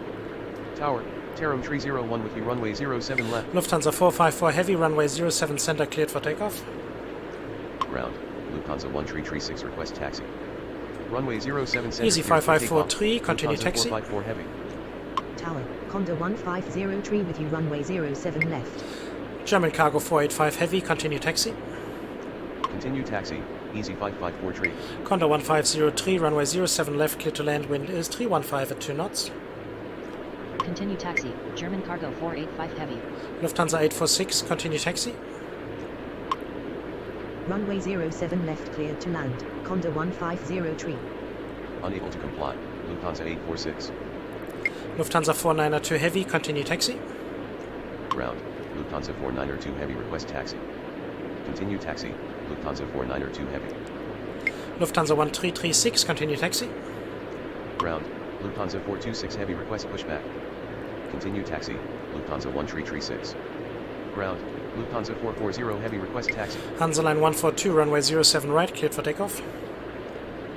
Tower. Taram 301 with you, runway 07 left. Lufthansa 454 Heavy, runway 07 center, cleared for takeoff. Ground. Lufthansa 1336, request taxi. Runway 07 center. Easy cleared for 5543, takeoff. continue Lufthansa taxi. 454 Heavy. Tower, Condor 1503 with you, runway 07 left. German Cargo 485 Heavy, continue taxi. Continue taxi. Easy 5543. Condor 1503, runway 07 left, clear to land, wind is 315 at 2 knots. Continue taxi. German Cargo 485 Heavy. Lufthansa 846, continue taxi. Runway 07 left, cleared to land. Condor 1503. Unable to comply. Lufthansa 846. Lufthansa 492 Heavy, continue taxi. Ground. Lufthansa 492 Heavy, request taxi. Continue taxi. Lufthansa 492 Heavy. Lufthansa 1336, continue taxi. Ground. Lufthansa 426 Heavy, request pushback. Continue taxi. Lufthansa 1336. Ground. Lufthansa 440 Heavy, request taxi. Hansa Line 142, runway 07 right, cleared for takeoff.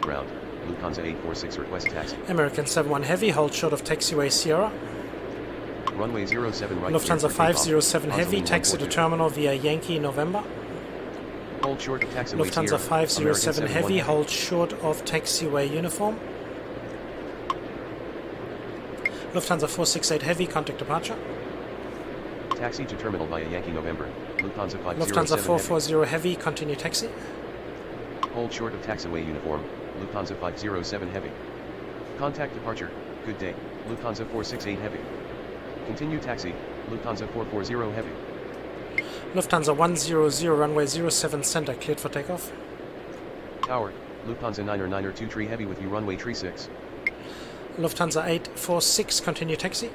Ground. Lufthansa 846, request taxi. American 71 Heavy, hold short of taxiway Sierra. Runway 07 right. Lufthansa cleared for takeoff. 507 Hansa Heavy, Line taxi to 142. terminal via Yankee November. Hold short of taxiway Lufthansa Sierra. 507 American Heavy, 71 hold short of taxiway Uniform. Lufthansa 468 Heavy, contact departure. Taxi to terminal via Yankee November. Lufthansa 507 Lufthansa Heavy. 440 Heavy, continue taxi. Hold short of taxiway uniform. Lufthansa 507 Heavy. Contact departure. Good day. Lufthansa 468 Heavy. Continue taxi. Lufthansa 440 Heavy. Lufthansa 100, runway 07 center, cleared for takeoff. Tower, Lufthansa 9er 23 heavy with you runway 36. Lufthansa 846, continue taxi.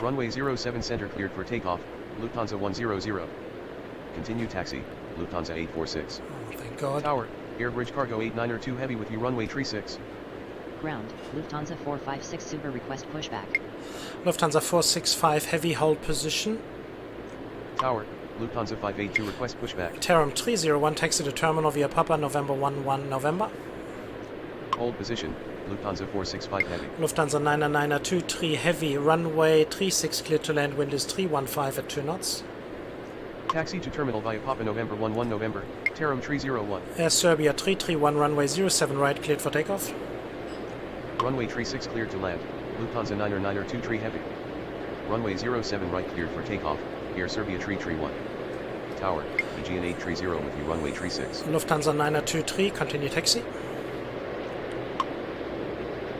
Runway 07 center cleared for takeoff, Lufthansa 100. Continue taxi, Lufthansa 846. Oh, thank God. Tower, Airbridge Cargo 89er 2 heavy with you runway 36. Ground, Lufthansa 456 Super request pushback. Lufthansa 465, heavy, hold position. Tower, Lufthansa 582 request pushback. Taram 301, taxi to terminal via Papa, November 11 November. Hold position, Lufthansa 465 heavy. Lufthansa 9er 23 heavy, runway 36 cleared to land, wind is 315 at 2 knots. Taxi to terminal via Papa November 11 November, Taram 301. Air Serbia 331, runway 07 right, cleared for takeoff. Runway 36 cleared to land, Lufthansa 9er 23 heavy. Runway 07 right cleared for takeoff, Air Serbia 331. Tower, EGN 830 with you runway 36. Lufthansa 9er 23, continue taxi.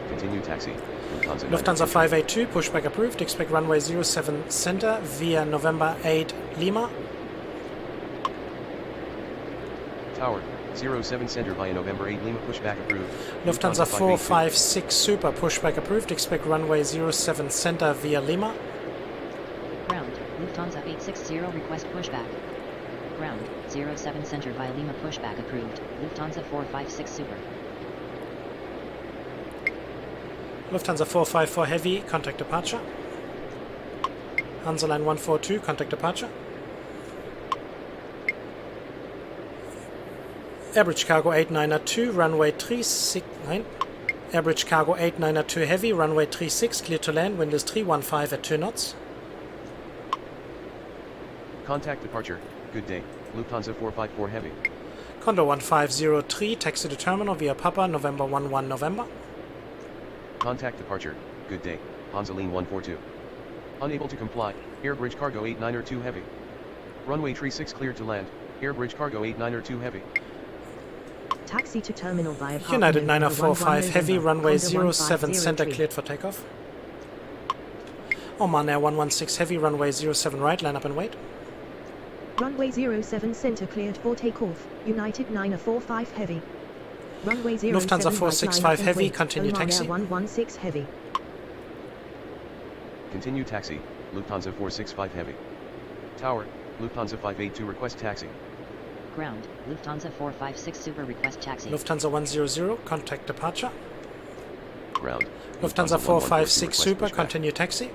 Continue taxi, Lufthansa Lufthansa 582, pushback approved, expect runway 07 center via November 8 Lima. Tower, 07 center via November 8 Lima pushback approved. Lufthansa 582. 456 super, pushback approved, expect runway 07 center via Lima. Ground, Lufthansa 860 request pushback. Ground, 07 center via Lima pushback approved, Lufthansa 456 Super. Lufthansa 454 heavy, contact departure. Hansa Line 142, contact departure. Airbridge Cargo 892, runway 369. Airbridge Cargo 892 heavy, runway 36, clear to land, wind is 315 at 2 knots. Contact departure, good day, Lufthansa 454 heavy. Condor 1503, taxi to terminal via Papa, November 11 November. Contact departure, good day, Hansaline 142. Unable to comply, Airbridge Cargo 892 heavy. Runway 36 cleared to land, Airbridge Cargo 892 heavy. Taxi to terminal via Papa United November 9045 heavy, November, runway Condor 07 center, 1503. cleared for takeoff. Oman Air 116 heavy, runway 07 right, line up and wait. Runway 07 center cleared for takeoff. United 945 heavy. Runway 07 Lufthansa right, 465 line up and heavy, wait. continue Oman Air taxi. 116 heavy. Continue taxi, Lufthansa 465 heavy. Tower, Lufthansa 582 request taxi. Ground, Lufthansa 456 Super request taxi. Lufthansa 100, contact departure. Ground. Lufthansa 456 request super, pushback. continue taxi.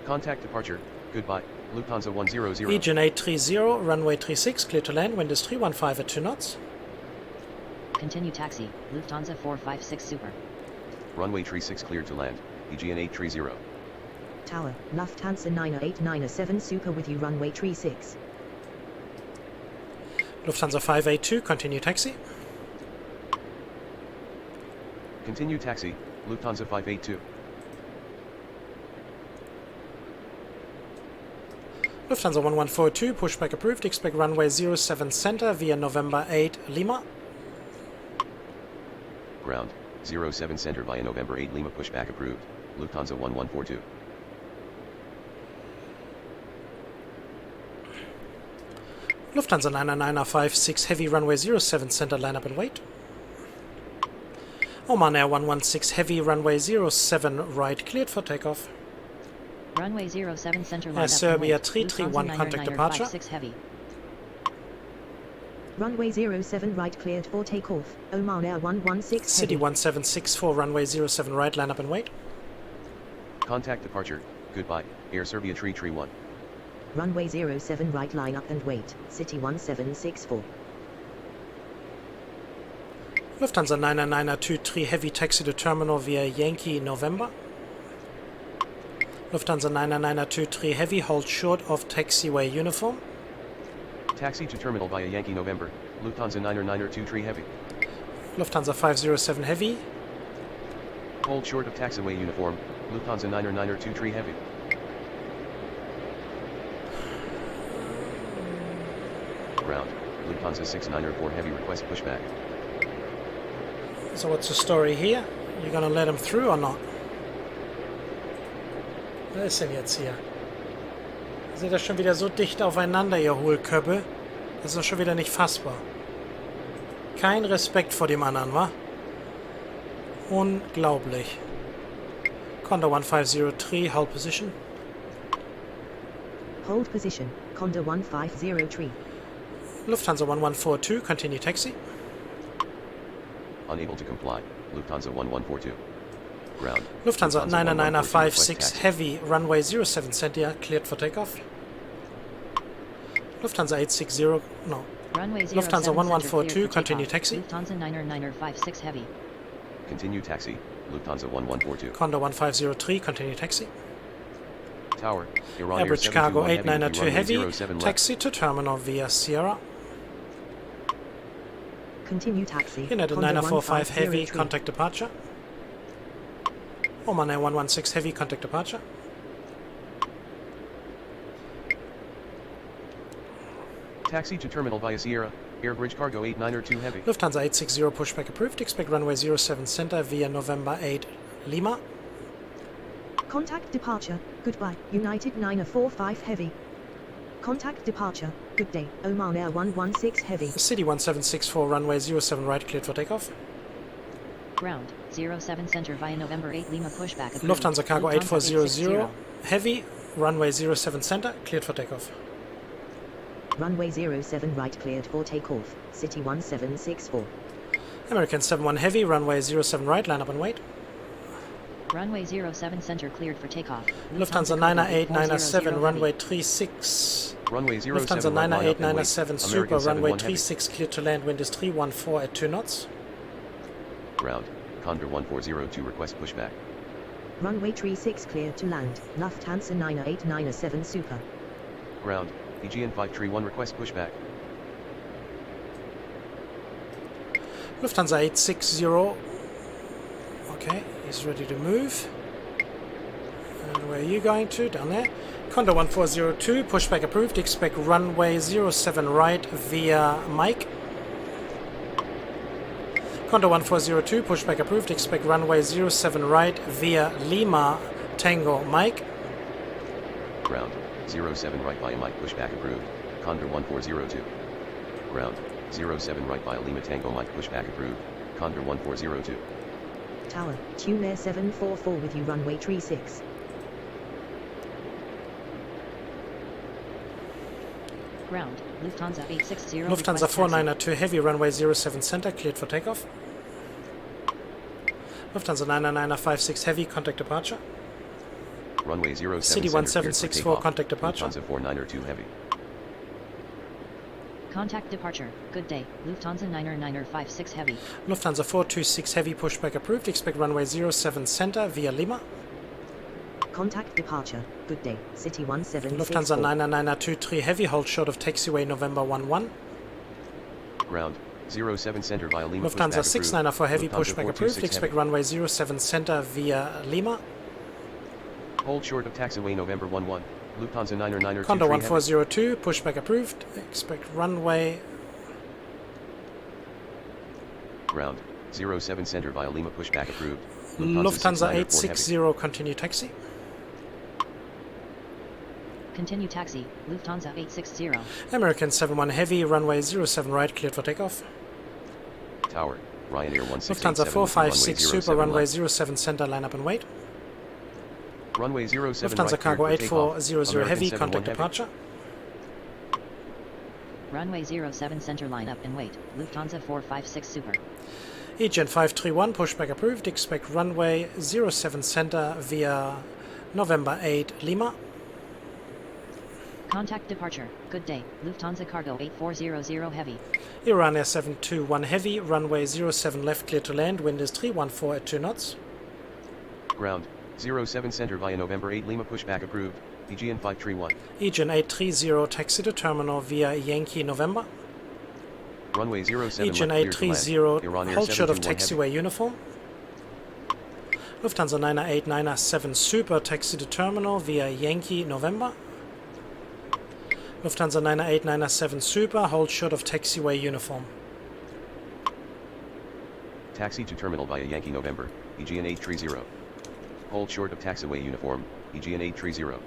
Contact departure, goodbye, Lufthansa 100. Region 830, runway 36, clear to land, wind is 315 at 2 knots. Continue taxi, Lufthansa 456 Super. Runway 36 cleared to land, EGN 830. Tower, Lufthansa 9er super with you runway 36. Lufthansa 582, continue taxi. Continue taxi, Lufthansa 582. Lufthansa 1142, pushback approved, expect runway 07 center via November 8 Lima. Ground, 07 center via November 8 Lima pushback approved, Lufthansa 1142. Lufthansa 9er heavy, runway 07 center, line up and wait. Oman Air 116 heavy, runway 07 right, cleared for takeoff. Runway 07 center line Air up Serbia and wait. 331, Lufthansa contact 9er departure. 56 heavy. Runway 07 right cleared for takeoff. Oman Air 116 City heavy. 1764, runway 07 right, line up and wait. Contact departure, goodbye, Air Serbia 331. Runway 07 right line up and wait. City 1764. Lufthansa 9er heavy, taxi to terminal via Yankee November. Lufthansa 9er heavy, hold short of taxiway uniform. Taxi to terminal via Yankee November, Lufthansa 9er heavy. Lufthansa 507 heavy, Hold short of taxiway uniform, Lufthansa 9er heavy. Ground, Lufthansa 694 heavy request pushback. so what's the story here? You gonna let him through or not? Wer ist denn jetzt hier? Seid ihr schon wieder so dicht aufeinander, ihr Hohlköppe? Das ist doch schon wieder nicht fassbar. Kein Respekt vor dem anderen, wa? Unglaublich. Condor 1503, hold position. Hold position, Condor 1503. Lufthansa 1142, continue taxi. Unable to comply. Lufthansa 1142. Ground. Lufthansa 99956 request taxi. heavy, runway 07 center, cleared for takeoff. Lufthansa 860, no. Runway Lufthansa 1142, continue taxi. Lufthansa 99956 heavy. Continue taxi. Lufthansa 1142. Condor 1503, continue taxi. Tower. Iran Average cargo 892 892 heavy, taxi to terminal via Sierra. Continue taxi. United Condor 945 heavy, 1503. contact departure. Oman 9116 heavy, contact departure. Taxi to terminal via Sierra. Airbridge cargo 892 heavy. Lufthansa 860 pushback approved. Expect runway 07 center via November 8 Lima. Contact departure. Goodbye. United 945 heavy. Contact departure. Good day. Oman Air 116 heavy. City 1764 runway 07 right, cleared for takeoff. Ground 07 center via November 8 Lima pushback approved. Lufthansa cargo Lufthansa 8400 860. heavy, runway 07 center, cleared for takeoff. Runway 07 right cleared for takeoff. City 1764. American 71 heavy, runway 07 right, line up and wait. Runway 07 center cleared for takeoff. Lufthansa cargo 98997 8400 runway heavy. 36. Runway 07 Lufthansa right, line up and wait. 98997 super, American runway 71 heavy. 36 cleared to land, wind is 314 at 2 knots. Ground. Condor 1402 request pushback. Runway 36 cleared to land. Lufthansa 98997 super. Ground. Aegean 531 request pushback. Lufthansa 860. Okay, he's ready to move. And where are you going to? Down there. Condor 1402, pushback approved. Expect runway 07 right via Mike. Condor 1402, pushback approved. Expect runway 07 right via Lima Tango Mike. Ground. 07 right via Mike pushback approved. Condor 1402. Ground. 07 right via Lima Tango Mike pushback approved. Condor 1402. Tower, tune Air 744 with you runway 36. Ground Lufthansa 860. Lufthansa 492 heavy, runway 07 center, cleared for takeoff. Lufthansa 99956 heavy, contact departure. Runway 07 City center, 1764, cleared for takeoff. contact departure. Lufthansa 492 heavy. Contact departure. Good day. Lufthansa 99956 heavy. Lufthansa 426 heavy, pushback approved. Expect runway 07 center via Lima. Contact departure. Good day. City 1764. Lufthansa 99923 heavy, hold short of taxiway November 11. Ground. 07 center via Lima Lufthansa pushback 694 heavy, approved. pushback Lufthansa approved. 426 Expect heavy. runway 07 center via Lima. Hold short of taxiway November 11. Lufthansa 99923 Condor heavy. 1402, pushback approved. Expect runway. Ground. 07 center via Lima pushback approved. Lufthansa 694 heavy. 860, continue taxi. Continue taxi. Lufthansa 860. American 71 heavy, runway 07 right, cleared for takeoff. Tower. Ryanair 1687 Lufthansa 456 super, runway left. 07 center, line up and wait. Runway 07 Lufthansa right, cargo cleared for takeoff. 8400 heavy, American 71 contact heavy. departure. Runway 07 center line up and wait. Lufthansa 456 super. Aegean 531, pushback approved. Expect runway 07 center via November 8 Lima. Contact departure. Good day. Lufthansa cargo 8400 heavy. Iran Air 721 heavy, runway 07 left, clear to land. Wind is 314 at 2 knots. Ground. 07 center via November 8 Lima pushback approved. Aegean 531. Aegean 830, taxi to terminal via Yankee November. Runway 07 Aegean left, clear to 830, land. Iran Air hold short of 721 taxiway heavy. uniform. Lufthansa 98997 super, taxi to terminal via Yankee November. Lufthansa 98997 super, hold short of taxiway uniform. Taxi to terminal via Yankee November. Aegean 830. Hold short of taxiway uniform. Aegean 830.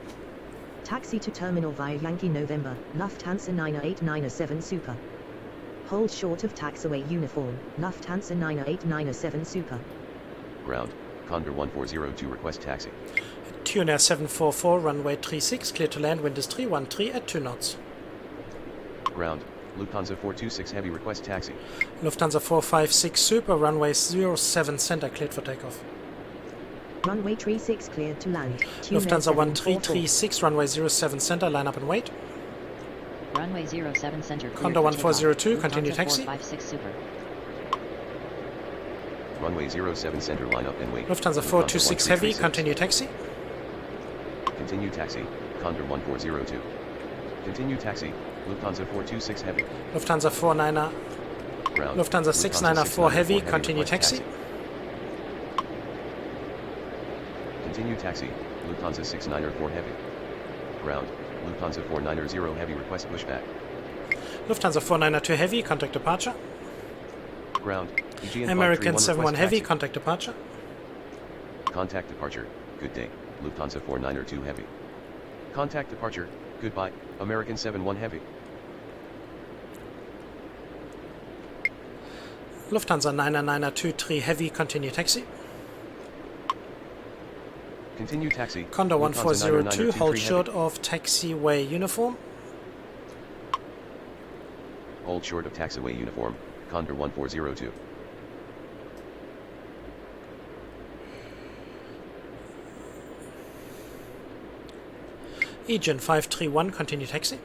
Taxi to terminal via Yankee November, Lufthansa 98907 Super. Hold short of taxiway uniform, Lufthansa 98907 Super. Ground, Condor 1402 request taxi. Tune Air 744, runway 36, clear to land, wind is 313 at 2 knots. Ground, Lufthansa 426 heavy request taxi. Lufthansa 456 Super, runway 07 center, cleared for takeoff. Runway 36 cleared to land. Tune Air Lufthansa 744. 1336, runway 07 center, line up and wait. Runway 07 center. Condor 1402, continue taxi. 456 Super. Runway 07 center, line up and wait. Lufthansa 426 heavy, 1336. continue taxi. Continue taxi, Condor 1402. Continue taxi, Lufthansa 426 heavy. Lufthansa 49er, Ground, Lufthansa 694 heavy, continue request taxi. Continue taxi, Lufthansa 694 heavy. Ground, Lufthansa 490 heavy request pushback. Lufthansa 492 heavy, contact departure. Ground, Aegean American 531 71 request heavy, taxi. contact departure. Contact departure, good day, Lufthansa 492 heavy. Contact departure, goodbye, American 71 heavy. Lufthansa 99923 heavy, continue taxi. Continue taxi, Condor Lufthansa 1402, 99923 hold heavy. short of taxiway uniform. Hold short of taxiway uniform, Condor 1402. Aegean 531, continue taxi.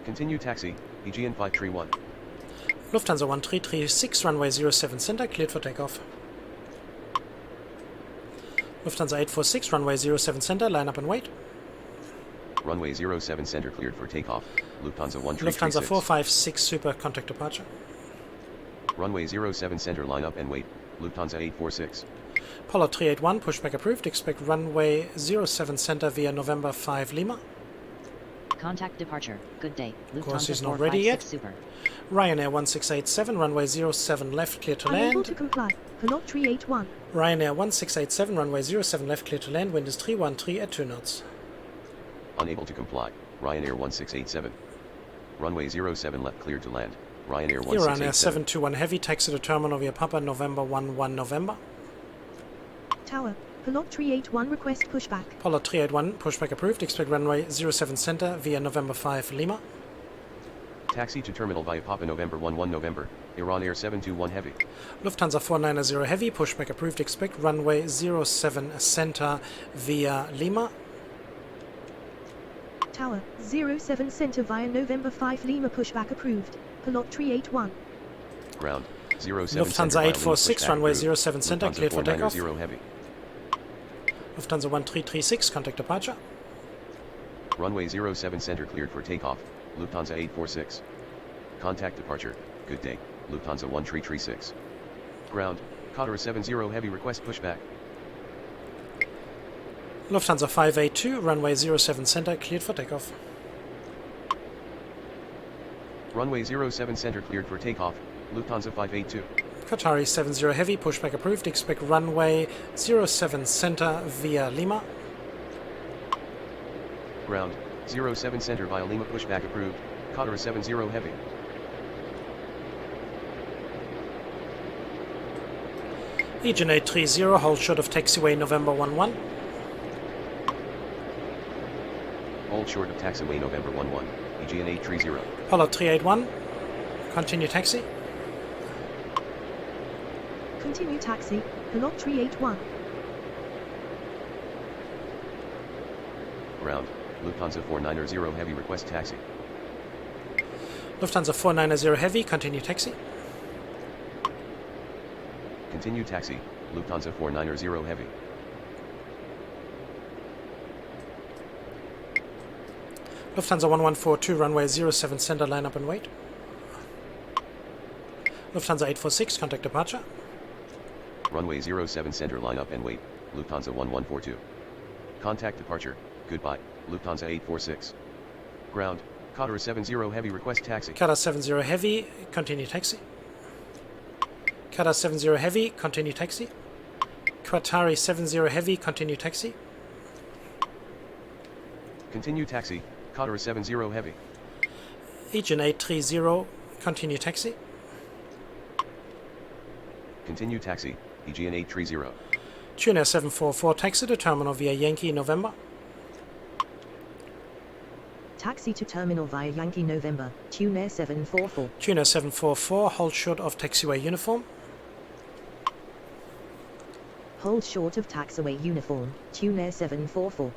Continue taxi, Aegean 531. Lufthansa 1336, runway 07 center, cleared for takeoff. Lufthansa 846, runway 07 center, line up and wait. Runway 07 center cleared for takeoff, Lufthansa 1336. Lufthansa 456 Super, contact departure. Runway 07 center line up and wait, Lufthansa 846. Apollo 381, pushback approved, expect runway 07 center via November 5 Lima. Contact departure. Good day. course, Lufthansa he's not ready 456 yet. Super. Ryanair 1687, runway 07 left, clear to Unable land. to comply. Pilot 381. Ryanair 1687, runway 07 left, clear to land, wind is 313 at 2 knots. Unable to comply, Ryanair 1687. Runway 07 left cleared to land, Ryanair Ryanair 1687. 721 heavy, taxi to terminal via Papa November 11 November. Tower. Pilot 381 request pushback. Apollo 381, pushback approved, expect runway 07 center via November 5 Lima. Taxi to terminal via Papa November 11 November, Iran Air 721 heavy. Lufthansa 490 heavy, pushback approved, expect runway 07 center via Lima. Tower. 07 center via November 5 Lima pushback approved. Pilot 381. Ground, 07 Lufthansa center via Lima 846, pushback runway approved. 07 center, Lufthansa cleared for takeoff. 490 heavy. Lufthansa 1336, contact departure. Runway 07 center cleared for takeoff, Lufthansa 846. Contact departure, good day, Lufthansa 1336. Ground, Qatar 70 heavy request pushback. Lufthansa 582, runway 07 center, cleared for takeoff. Runway 07 center cleared for takeoff, Lufthansa 582. Qatari 70 heavy, pushback approved, expect runway 07 center via Lima. Ground, 07 center via Lima pushback approved, Qatar 70 heavy. Aegean 830, hold short of taxiway November 11. Hold short of taxiway November 11, Aegean 830. Apollo 381, continue taxi. Continue taxi. Pilot 381. Ground, Lufthansa 490 heavy request taxi. Lufthansa 490 heavy, continue taxi. Continue taxi, Lufthansa 490 heavy. Lufthansa 1142, runway 07 center, line up and wait. Lufthansa 846, contact departure. Runway 07 center line up and wait, Lufthansa 1142. Contact departure, goodbye, Lufthansa 846. Ground, Qatar 70 heavy request taxi. Qatar 70 heavy, continue taxi. Qatar 70 heavy, continue taxi. Qatari 70 heavy, continue taxi. Continue taxi, Qatar 70 heavy. Agent 830, continue taxi. Continue taxi, EGN 830. Tuner 744, taxi to terminal via Yankee November. Taxi to terminal via Yankee November, Tuner 744. Tuner 744, hold short of taxiway uniform. Hold short of taxiway uniform, Tuner 744.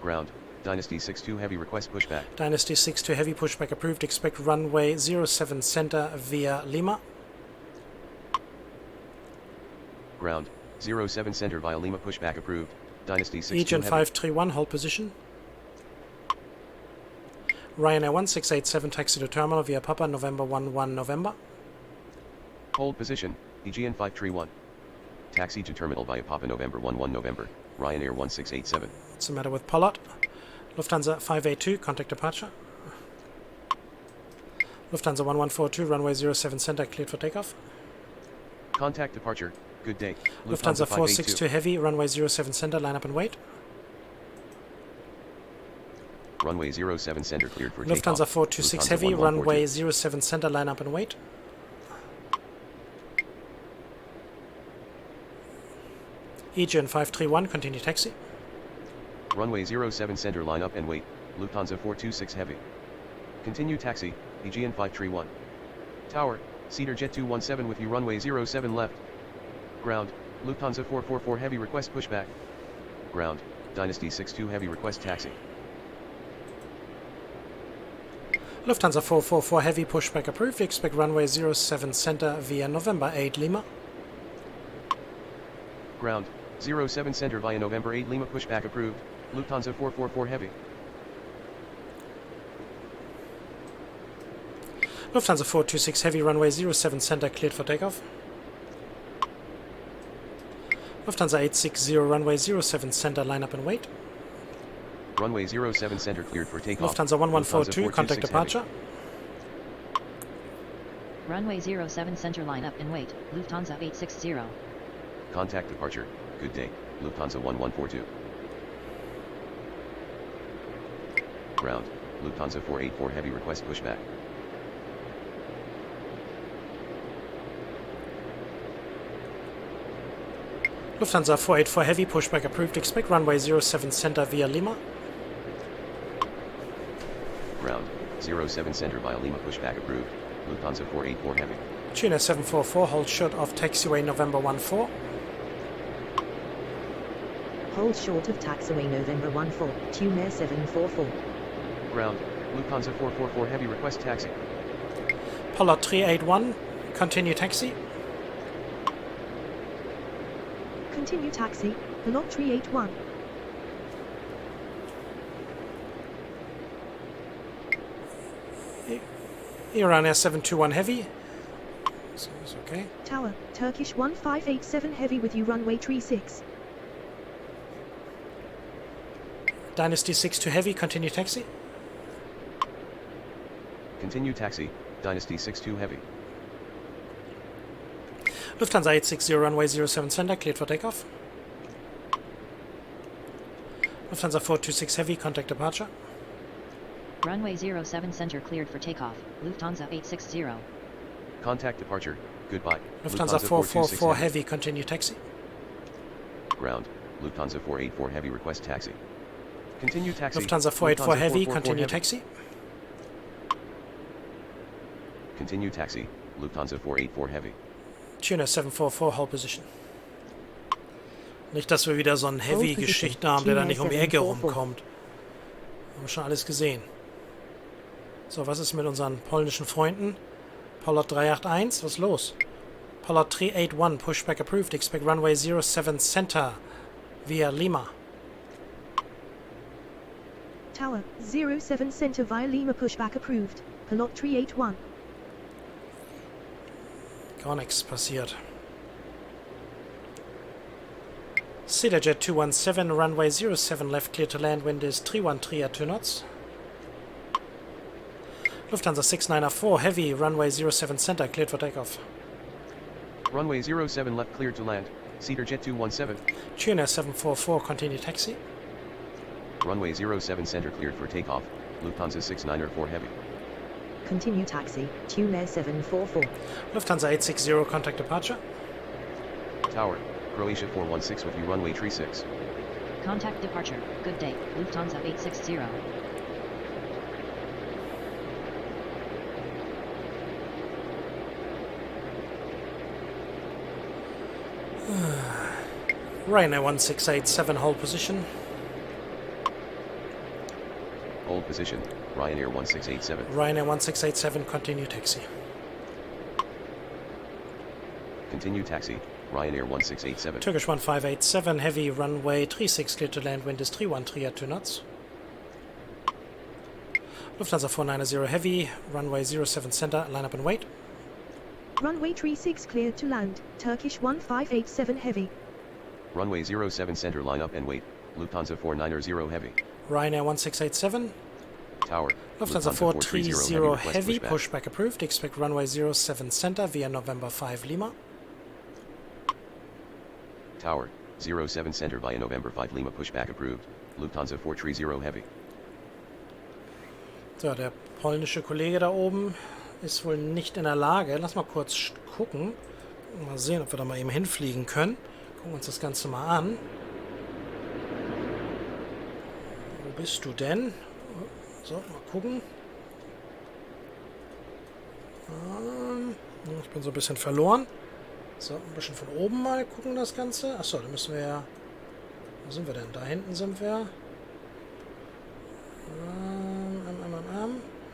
Ground, Dynasty 62 heavy request pushback. Dynasty 62 heavy pushback approved. Expect runway 07 center via Lima. Ground, 07 center via Lima pushback approved. Dynasty 62 Agent heavy. 531, hold position. Ryanair 1687, taxi to terminal via Papa November 11 November. Hold position, EGN 531. Taxi to terminal via Papa November 11 November, Ryanair 1687. What's the matter with Pollard? Lufthansa 582, contact departure. Lufthansa 1142, runway 07 center, cleared for takeoff. Contact departure, good day. Lufthansa 582. 462 heavy, runway 07 center, line up and wait. Runway 07 center cleared for Lufthansa takeoff. 426 Lufthansa heavy, 1142. runway 07 center, line up and wait. Aegean 531, continue taxi. Runway 07 center line up and wait, Lufthansa 426 heavy. Continue taxi, Aegean 531. Tower, Cedar Jet 217 with you runway 07 left. Ground, Lufthansa 444 heavy request pushback. Ground, Dynasty 62 heavy request taxi. Lufthansa 444 heavy pushback approved. Expect runway 07 center via November 8 Lima. Ground, 07 center via November 8 Lima pushback approved, Lufthansa 444 heavy. Lufthansa 426 heavy, runway 07 center, cleared for takeoff. Lufthansa 860, runway 07 center, line up and wait. Runway 07 center cleared for takeoff. Lufthansa 1142, contact departure. Heavy. Runway 07 center line up and wait, Lufthansa 860. Contact departure, good day, Lufthansa 1142. Ground, Lufthansa 484 heavy request pushback. Lufthansa 484 heavy, pushback approved. Expect runway 07 center via Lima. Ground, 07 center via Lima pushback approved, Lufthansa 484 heavy. Tuner 744, hold short of taxiway November 14. Hold short of taxiway November 14, Tuner 744. Ground, Lufthansa 444 heavy request taxi. Pollard 381, continue taxi. Continue taxi, Lot 381. Iran Air 721 heavy. So it's okay. Tower, Turkish 1587 heavy with you runway 36. Dynasty 62 heavy, continue taxi. Continue taxi, Dynasty 62 heavy. Lufthansa 860, runway 07 center, cleared for takeoff. Lufthansa 426 heavy, contact departure. Runway 07 center cleared for takeoff, Lufthansa 860. Contact departure, goodbye. Lufthansa 444 heavy, continue taxi. Ground, Lufthansa 484 heavy request taxi. Continue taxi. Lufthansa 484 heavy, 444 continue heavy. taxi. Continue taxi, Lufthansa 484 heavy. Tuner 744, hold position. Nicht, dass wir wieder so eine Heavy-Geschichte haben, der da nicht um die Ecke rumkommt. Haben wir schon alles gesehen. So, was ist mit unseren polnischen Freunden? Pollard 381, was ist los? Pollard 381, pushback approved. Expect runway 07 center via Lima. Tower, 07 center via Lima pushback approved, Lot 381. Gar nichts passiert. Cedar Jet 217, runway 07 left, clear to land, wind is 313 at 2 knots. Lufthansa 694 heavy, runway 07 center, cleared for takeoff. Runway 07 left cleared to land, Cedar Jet 217. Tuner 744, continue taxi. Runway 07 center cleared for takeoff, Lufthansa 694 heavy. Continue taxi, tune Air 744. Lufthansa 860, contact departure. Tower, Croatia 416 with you runway 36. Contact departure. Good day, Lufthansa 860. Ryanair 1687, hold position. Hold position, Ryanair 1687. Ryanair 1687, continue taxi. Continue taxi, Ryanair 1687. Turkish 1587, heavy, runway 36, clear to land, wind is 313 at 2 knots. Lufthansa 490 heavy, runway 07 center, line up and wait. Runway 36 cleared to land, Turkish 1587 heavy. Runway 07 center line up and wait, Lufthansa 490 heavy. Ryanair 1687. Tower, Lufthansa 430 heavy, pushback. pushback approved. Expect runway 07 center via November 5 Lima. Tower, 07 center via November 5 Lima pushback approved, Lufthansa 430 heavy. So, der polnische Kollege da oben ist wohl nicht in der Lage. Lass mal kurz gucken. Mal sehen, ob wir da mal eben hinfliegen können. Gucken uns das Ganze mal an. Wo bist du denn? So, mal gucken. Ich bin so ein bisschen verloren. So, ein bisschen von oben mal gucken das Ganze. Achso, da müssen wir ja... Wo sind wir denn? Da hinten sind wir.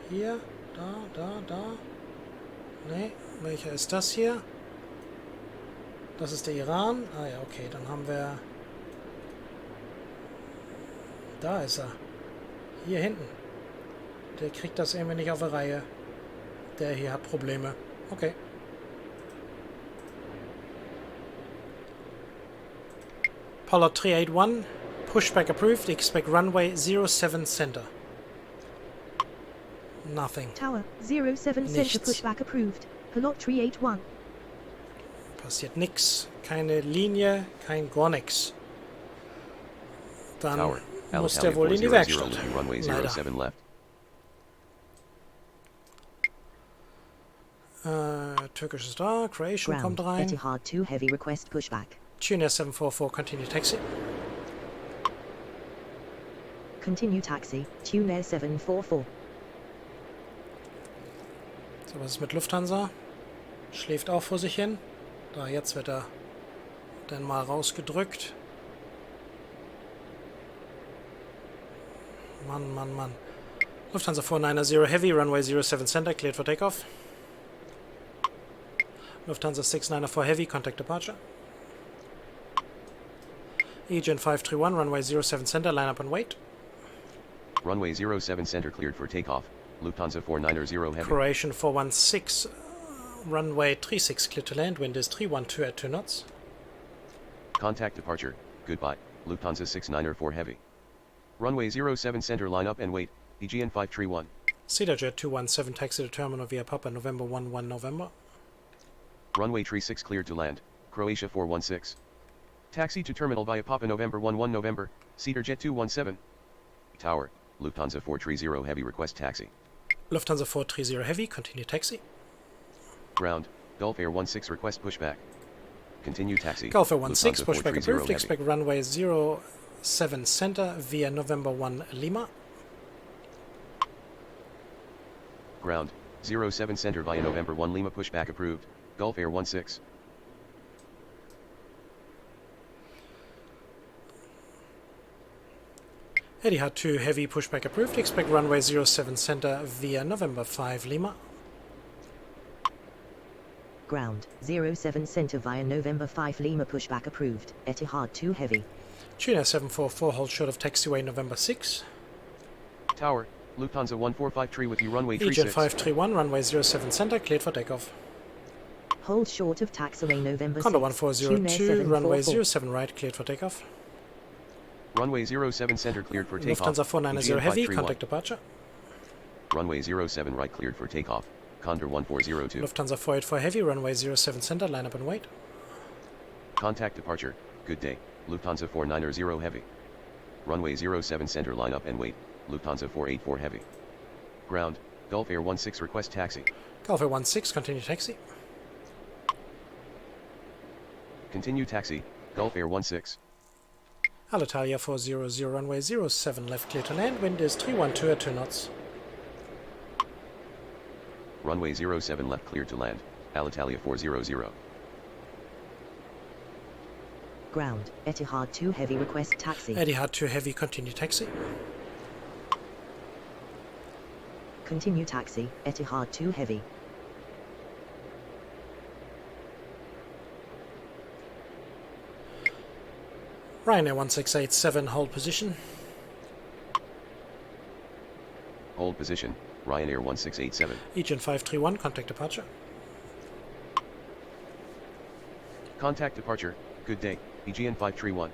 Hier, da. Ne, welcher ist das hier? Das ist der Iran. Ah ja, okay, dann haben wir... Da ist er. Hier hinten. Der kriegt das irgendwie nicht auf die Reihe. Der hier hat Probleme. Okay. Pilot 381, pushback approved, expect runway 07 center. Nothing. Tower, 07 center Nichts. pushback approved, Pilot 381. Passiert nix. Keine Linie, kein gar nix. Dann Tower, muss der wohl in die 400 Werkstatt. runway Leider. 07 left. Türkisch ist da, Croatian kommt rein. Etihad 2 heavy request pushback. Tune 744, continue taxi. Continue taxi, tune Air 744. So, was ist mit Lufthansa? Schläft auch vor sich hin. Da, jetzt wird er dann mal rausgedrückt. Mann. Lufthansa 490 heavy, runway 07 center, cleared for takeoff. Lufthansa 694 heavy, contact departure. Aegean 531, runway 07 center, line up and wait. Runway 07 center cleared for takeoff, Lufthansa 490 heavy. Croatian 416, runway 36, clear to land, wind is 312 at 2 knots. Contact departure, goodbye, Lufthansa 694 heavy. Runway 07 center line up and wait, Aegean 531. CedarJet 217, taxi to terminal via Papa, November 11 November. Runway 36 cleared to land, Croatia 416. Taxi to terminal via Papa November 11 November, CedarJet 217. Tower, Lufthansa 430 heavy request taxi. Lufthansa 430 heavy, continue taxi. Ground, Gulf Air 16 request pushback. Continue taxi. Gulf Air 16, Lufthansa pushback 430 approved, heavy. expect runway 07 center via November 1 Lima. Ground, 07 center via November 1 Lima pushback approved, Gulf Air 16. Etihad 2 heavy, pushback approved, expect runway 07 center via November 5 Lima. Ground, 07 center via November 5 Lima pushback approved, Etihad 2 heavy. Tuna 744, hold short of taxiway November 6. Tower, Lufthansa 145 with you runway Aegean 36. 531, runway 07 center, cleared for takeoff. Hold short of taxiway November 6. Condor tune Air 1402, runway 744. 07 right, cleared for takeoff. Runway 07 center cleared for takeoff. Lufthansa 490 Aegean heavy, 531. contact departure. Runway 07 right cleared for takeoff, Condor 1402. Lufthansa 484 heavy, runway 07 center, line up and wait. Contact departure, good day, Lufthansa 490 heavy. Runway 07 center line up and wait, Lufthansa 484 heavy. Ground, Gulf Air 16 request taxi. Gulf Air 16, continue taxi. Continue taxi, Gulf Air 16. Alitalia 400, runway 07 left clear to land, wind is 312 at 2 knots. Runway 07 left clear to land, Alitalia 400. Ground, Etihad 2 heavy request taxi. Etihad 2 heavy, continue taxi. Continue taxi, Etihad 2 heavy. Ryanair 1687, hold position. Hold position, Ryanair 1687. Aegean 531, contact departure. Contact departure, good day, Aegean 531.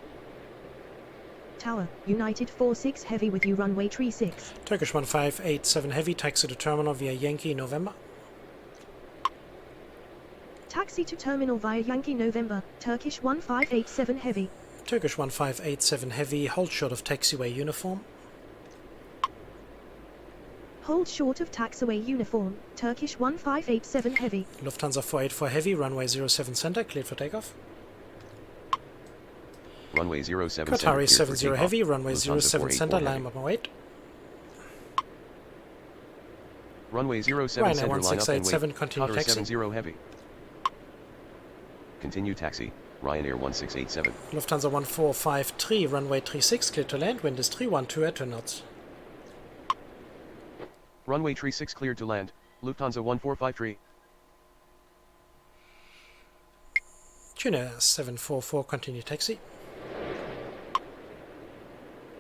Tower, United 46 heavy with you runway 36. Turkish 1587 heavy, taxi to terminal via Yankee November. Taxi to terminal via Yankee November, Turkish 1587 heavy. Turkish 1587 heavy, hold short of taxiway uniform. Hold short of taxiway uniform, Turkish 1587 heavy. Lufthansa 484 heavy, runway 07 center, cleared for takeoff. Runway 07 center. Qatari 70 heavy, runway Lufthansa 07 center, 484 line heavy. up and wait. Runway 07 Ryanair center line up and 1687, wait. continue Qatar taxi. 70 heavy. Continue taxi, Ryanair 1687. Lufthansa 1453, runway 36, cleared to land, wind is 312 at 2 knots. Runway 36 cleared to land, Lufthansa 1453. Tuna 744, continue taxi.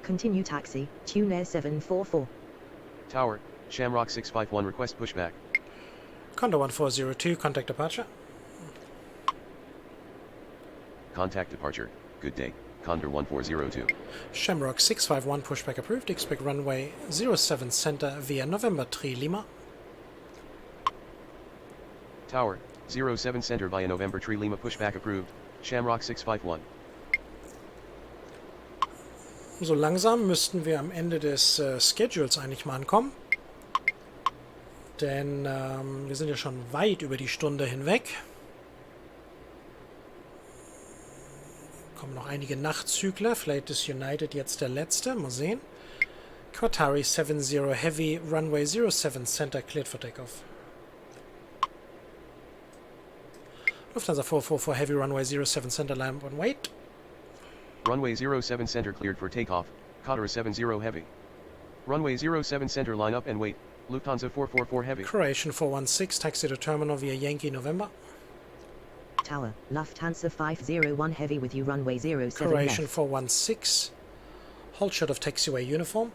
Continue taxi, Tunair 744. Tower, Shamrock 651 request pushback. Condor 1402, contact departure. Contact departure, good day, Condor 1402. Shamrock 651, pushback approved, expect runway 07 center via November 3 Lima. Tower, 07 center via November 3 Lima pushback approved, Shamrock 651. So langsam müssten wir am Ende des Schedules eigentlich mal ankommen. Denn wir sind ja schon weit über die Stunde hinweg. Kommen noch einige Nachtzügler. Vielleicht ist United jetzt der letzte. Mal sehen. Qatari 70 Heavy, Runway 07 Center, cleared for takeoff. Lufthansa 444 Heavy, Runway 07 Center, line up and wait. Runway 07 center cleared for takeoff, Qatar 70 heavy. Runway 07 center line up and wait, Lufthansa 444 heavy. Croatian 416, taxi to terminal via Yankee November. Tower, Lufthansa 501 heavy with you runway 07 Croatian left. 416, hold short of taxiway uniform.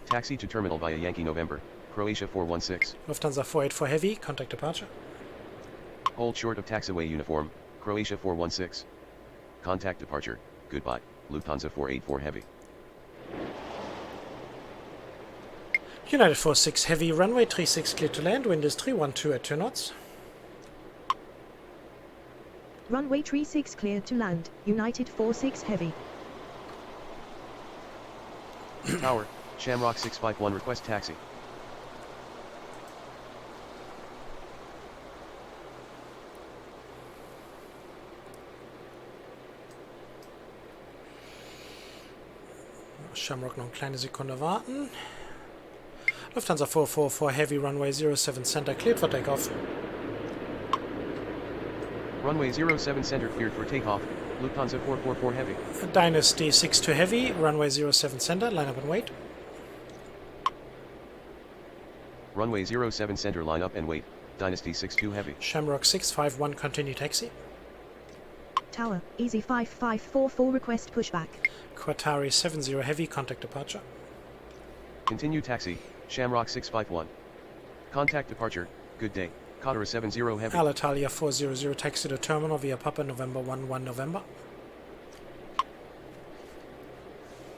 Taxi to terminal via Yankee November, Croatia 416. Lufthansa 484 Heavy, contact departure. Hold short of taxiway uniform, Croatia 416. Contact departure, goodbye, Lufthansa 484 heavy. United 46 Heavy, runway 36 clear to land, wind is 312 at 2 knots. Runway 36 cleared to land, United 46 heavy. Tower, Shamrock 651 request taxi. Shamrock noch eine kleine Sekunde warten. Lufthansa 444 Heavy, runway 07 Center, cleared for takeoff. Runway 07 center cleared for takeoff, Lufthansa 444 heavy. Dynasty 62 Heavy, runway 07 Center, line up and wait. Runway 07 center line up and wait, Dynasty 62 heavy. Shamrock 651, continue taxi. Tower, Easy 5544 request pushback. Qatari 70 Heavy, contact departure. Continue taxi, Shamrock 651. Contact departure, good day, Qatar 70 heavy. Alitalia 400, taxi to terminal via Papa November 11 November.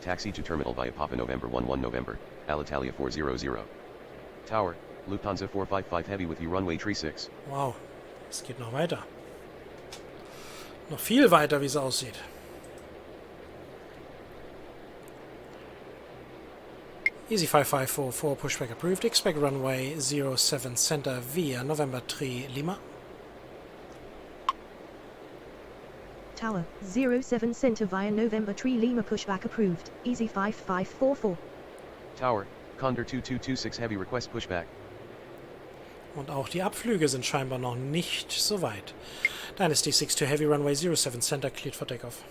Taxi to terminal via Papa November 11 November, Alitalia 400. Tower, Lufthansa 455 heavy with you runway 36. Wow, es geht noch weiter. Noch viel weiter, wie es aussieht. Easy 5544, pushback approved. Expect runway 07 center via November 3 Lima. Tower 07 center via November 3 Lima, pushback approved. Easy 5544. Tower, Condor 2226 heavy request pushback. Und auch die Abflüge sind scheinbar noch nicht so weit. Dynasty 62 Heavy, Runway 07 Center, cleared for takeoff.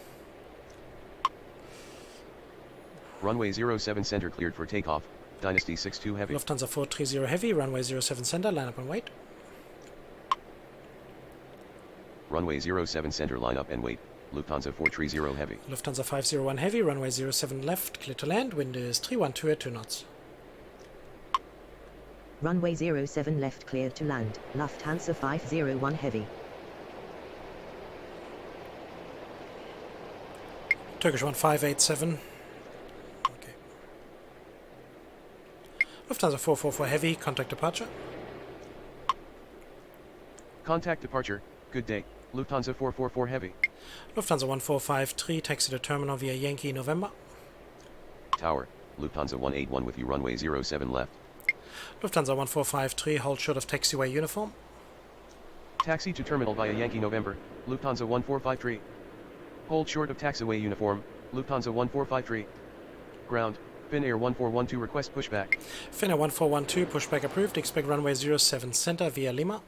Runway 07 center cleared for takeoff. Dynasty 62 Heavy. Lufthansa 430 Heavy, Runway 07 Center, line up and wait. Runway 07 center line up and wait. Lufthansa 430 Heavy. Lufthansa 501 Heavy, Runway 07 left, clear to land, wind is 312 at 2 knots. Runway 07 left, cleared to land. Lufthansa 501 Heavy. Turkish 1587. Okay. Lufthansa 444 Heavy, contact departure. Contact departure, good day. Lufthansa 444 Heavy. Lufthansa 1453, taxi to terminal via Yankee November. Tower, Lufthansa 181 with you runway 07 left. Lufthansa 1453, hold short of taxiway uniform. Taxi to terminal via Yankee November, Lufthansa 1453. Hold short of taxiway uniform, Lufthansa 1453. Ground, Finnair 1412 request pushback. Finnair 1412, pushback approved, expect runway 07 center via Lima.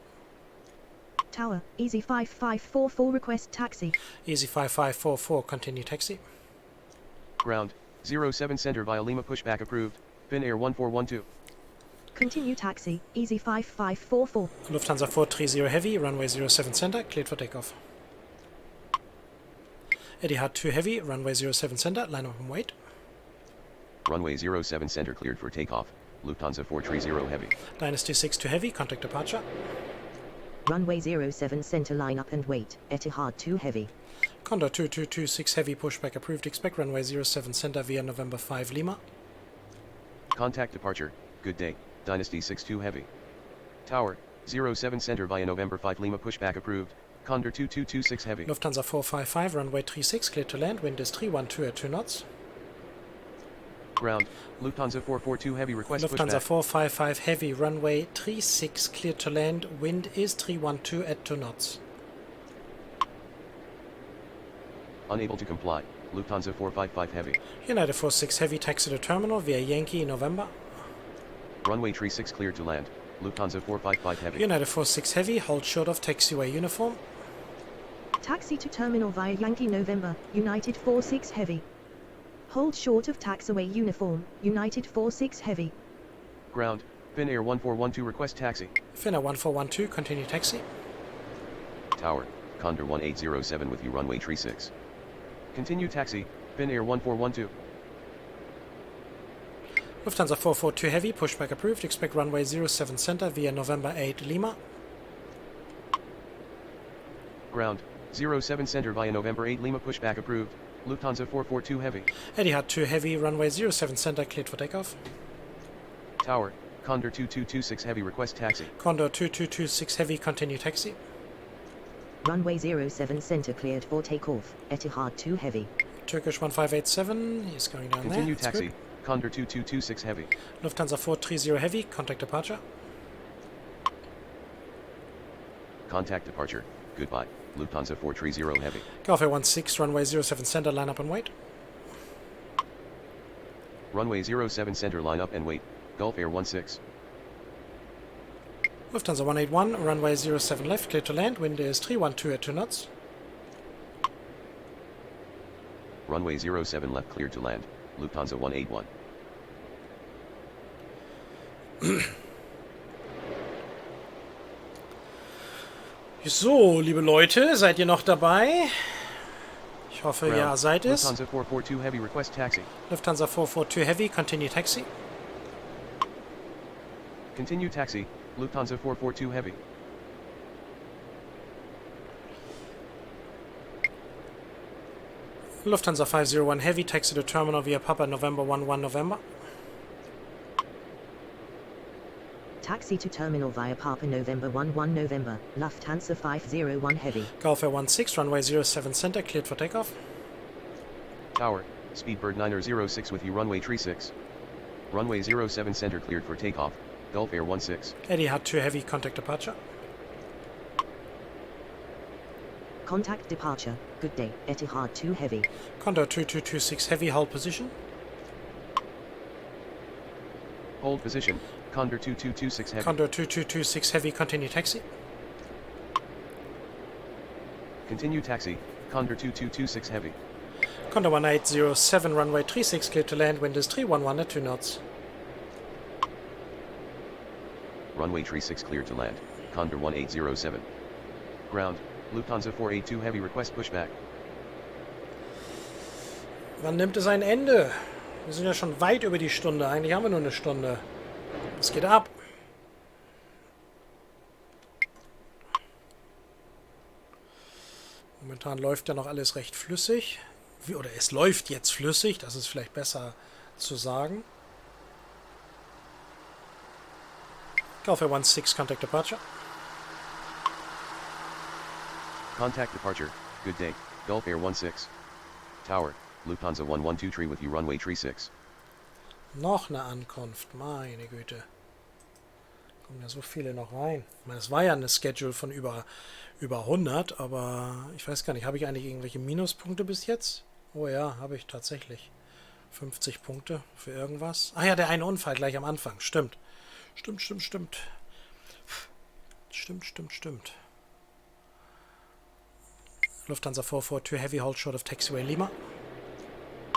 Tower, Easy 5544, request taxi. Easy 5544, continue taxi. Ground, 07 center via Lima pushback approved, Finnair 1412. Continue taxi, Easy 5544. Lufthansa 430 Heavy, runway 07 center, cleared for takeoff. Etihad 2 Heavy, runway 07 center, line up and wait. Runway 07 center cleared for takeoff, Lufthansa 430 Heavy. Dynasty 62 Heavy, contact departure. Runway 07 center, line up and wait. Etihad 2 Heavy. Condor 2226 Heavy, pushback approved, expect runway 07 center via November 5 Lima. Contact departure, good day, Dynasty 62 Heavy. Tower, 07 center via November 5 Lima pushback approved, Condor 2226 Heavy. Lufthansa 455, runway 36, clear to land, wind is 312 at 2 knots. Ground, Lufthansa 442 Heavy request Lufthansa pushback. 455 Heavy, runway 36, clear to land, wind is 312 at 2 knots. Unable to comply, Lufthansa 455 Heavy. United 46 Heavy, taxi to terminal via Yankee November. Runway 36 cleared to land, Lufthansa 455 Heavy. United 46 Heavy, hold short of taxiway uniform. Taxi to terminal via Yankee November, United 46 Heavy. Hold short of taxiway uniform, United 46 Heavy. Ground, Finnair 1412 request taxi. Finnair 1412, continue taxi. Tower, Condor 1807 with you runway 36. Continue taxi, Finnair 1412. Lufthansa 442 Heavy, pushback approved, expect runway 07 center via November 8 Lima. Ground, 07 center via November 8 Lima pushback approved, Lufthansa 442 Heavy. Etihad 2 Heavy, runway 07 center, cleared for takeoff. Tower, Condor 2226 Heavy request taxi. Condor 2226 Heavy, continue taxi. Runway 07 center cleared for takeoff. Etihad 2 Heavy. Turkish 1587, he's going down Continue there. taxi, Condor 2226 Heavy. Lufthansa 430 Heavy, contact departure. Contact departure, goodbye, Lufthansa 430 Heavy. Golf Air 16, runway 07 center, line up and wait. Runway 07 center line up and wait, Gulf Air 16. Lufthansa 181, runway 07 left, clear to land, wind is 312 at 2 knots. Runway 07 left cleared to land, Lufthansa 181. So, liebe Leute, seid ihr noch dabei? Ich hoffe, ja, seid es. Lufthansa 442 Heavy request taxi. Lufthansa 442 Heavy, continue taxi. Continue taxi, Lufthansa 442 Heavy. Lufthansa 501 Heavy, taxi to terminal via Papa November 11 November. Taxi to terminal via Papa November 11 November, Lufthansa 501 Heavy. Golf Air 16, runway 07 center, cleared for takeoff. Tower, Speedbird 906 with you runway 36. Runway 07 center cleared for takeoff, Gulf Air 16. Etihad 2 heavy, contact departure. Contact departure. Good day, Etihad 2 heavy. Condor 2226 heavy, hold position. Hold position, Condor 2226 heavy. Condor 2226 heavy, continue taxi. Continue taxi, Condor 2226 heavy. Condor 1807 runway 36 clear to land, wind is 311 at 2 knots. Runway 36 cleared to land, Condor 1807. Ground, Lufthansa 482 heavy, request pushback. Wann nimmt es ein Ende? Wir sind ja schon weit über die Stunde. Eigentlich haben wir nur eine Stunde. Es geht ab. Momentan läuft ja noch alles recht flüssig. Oder es läuft jetzt flüssig. Das ist vielleicht besser zu sagen. Gulf Air 16, contact departure. Contact departure, good day, Gulf Air 16. Tower, Lufthansa 112 tree with you, runway 36. Noch eine Ankunft, meine Güte. Kommen ja so viele noch rein. Ich meine, es war ja eine Schedule von über 100, aber ich weiß gar nicht, habe ich eigentlich irgendwelche Minuspunkte bis jetzt? Oh ja, habe ich tatsächlich. 50 Punkte für irgendwas. Ah ja, der eine Unfall gleich am Anfang. Stimmt. Stimmt. Lufthansa 442 heavy, hold short of taxiway Lima.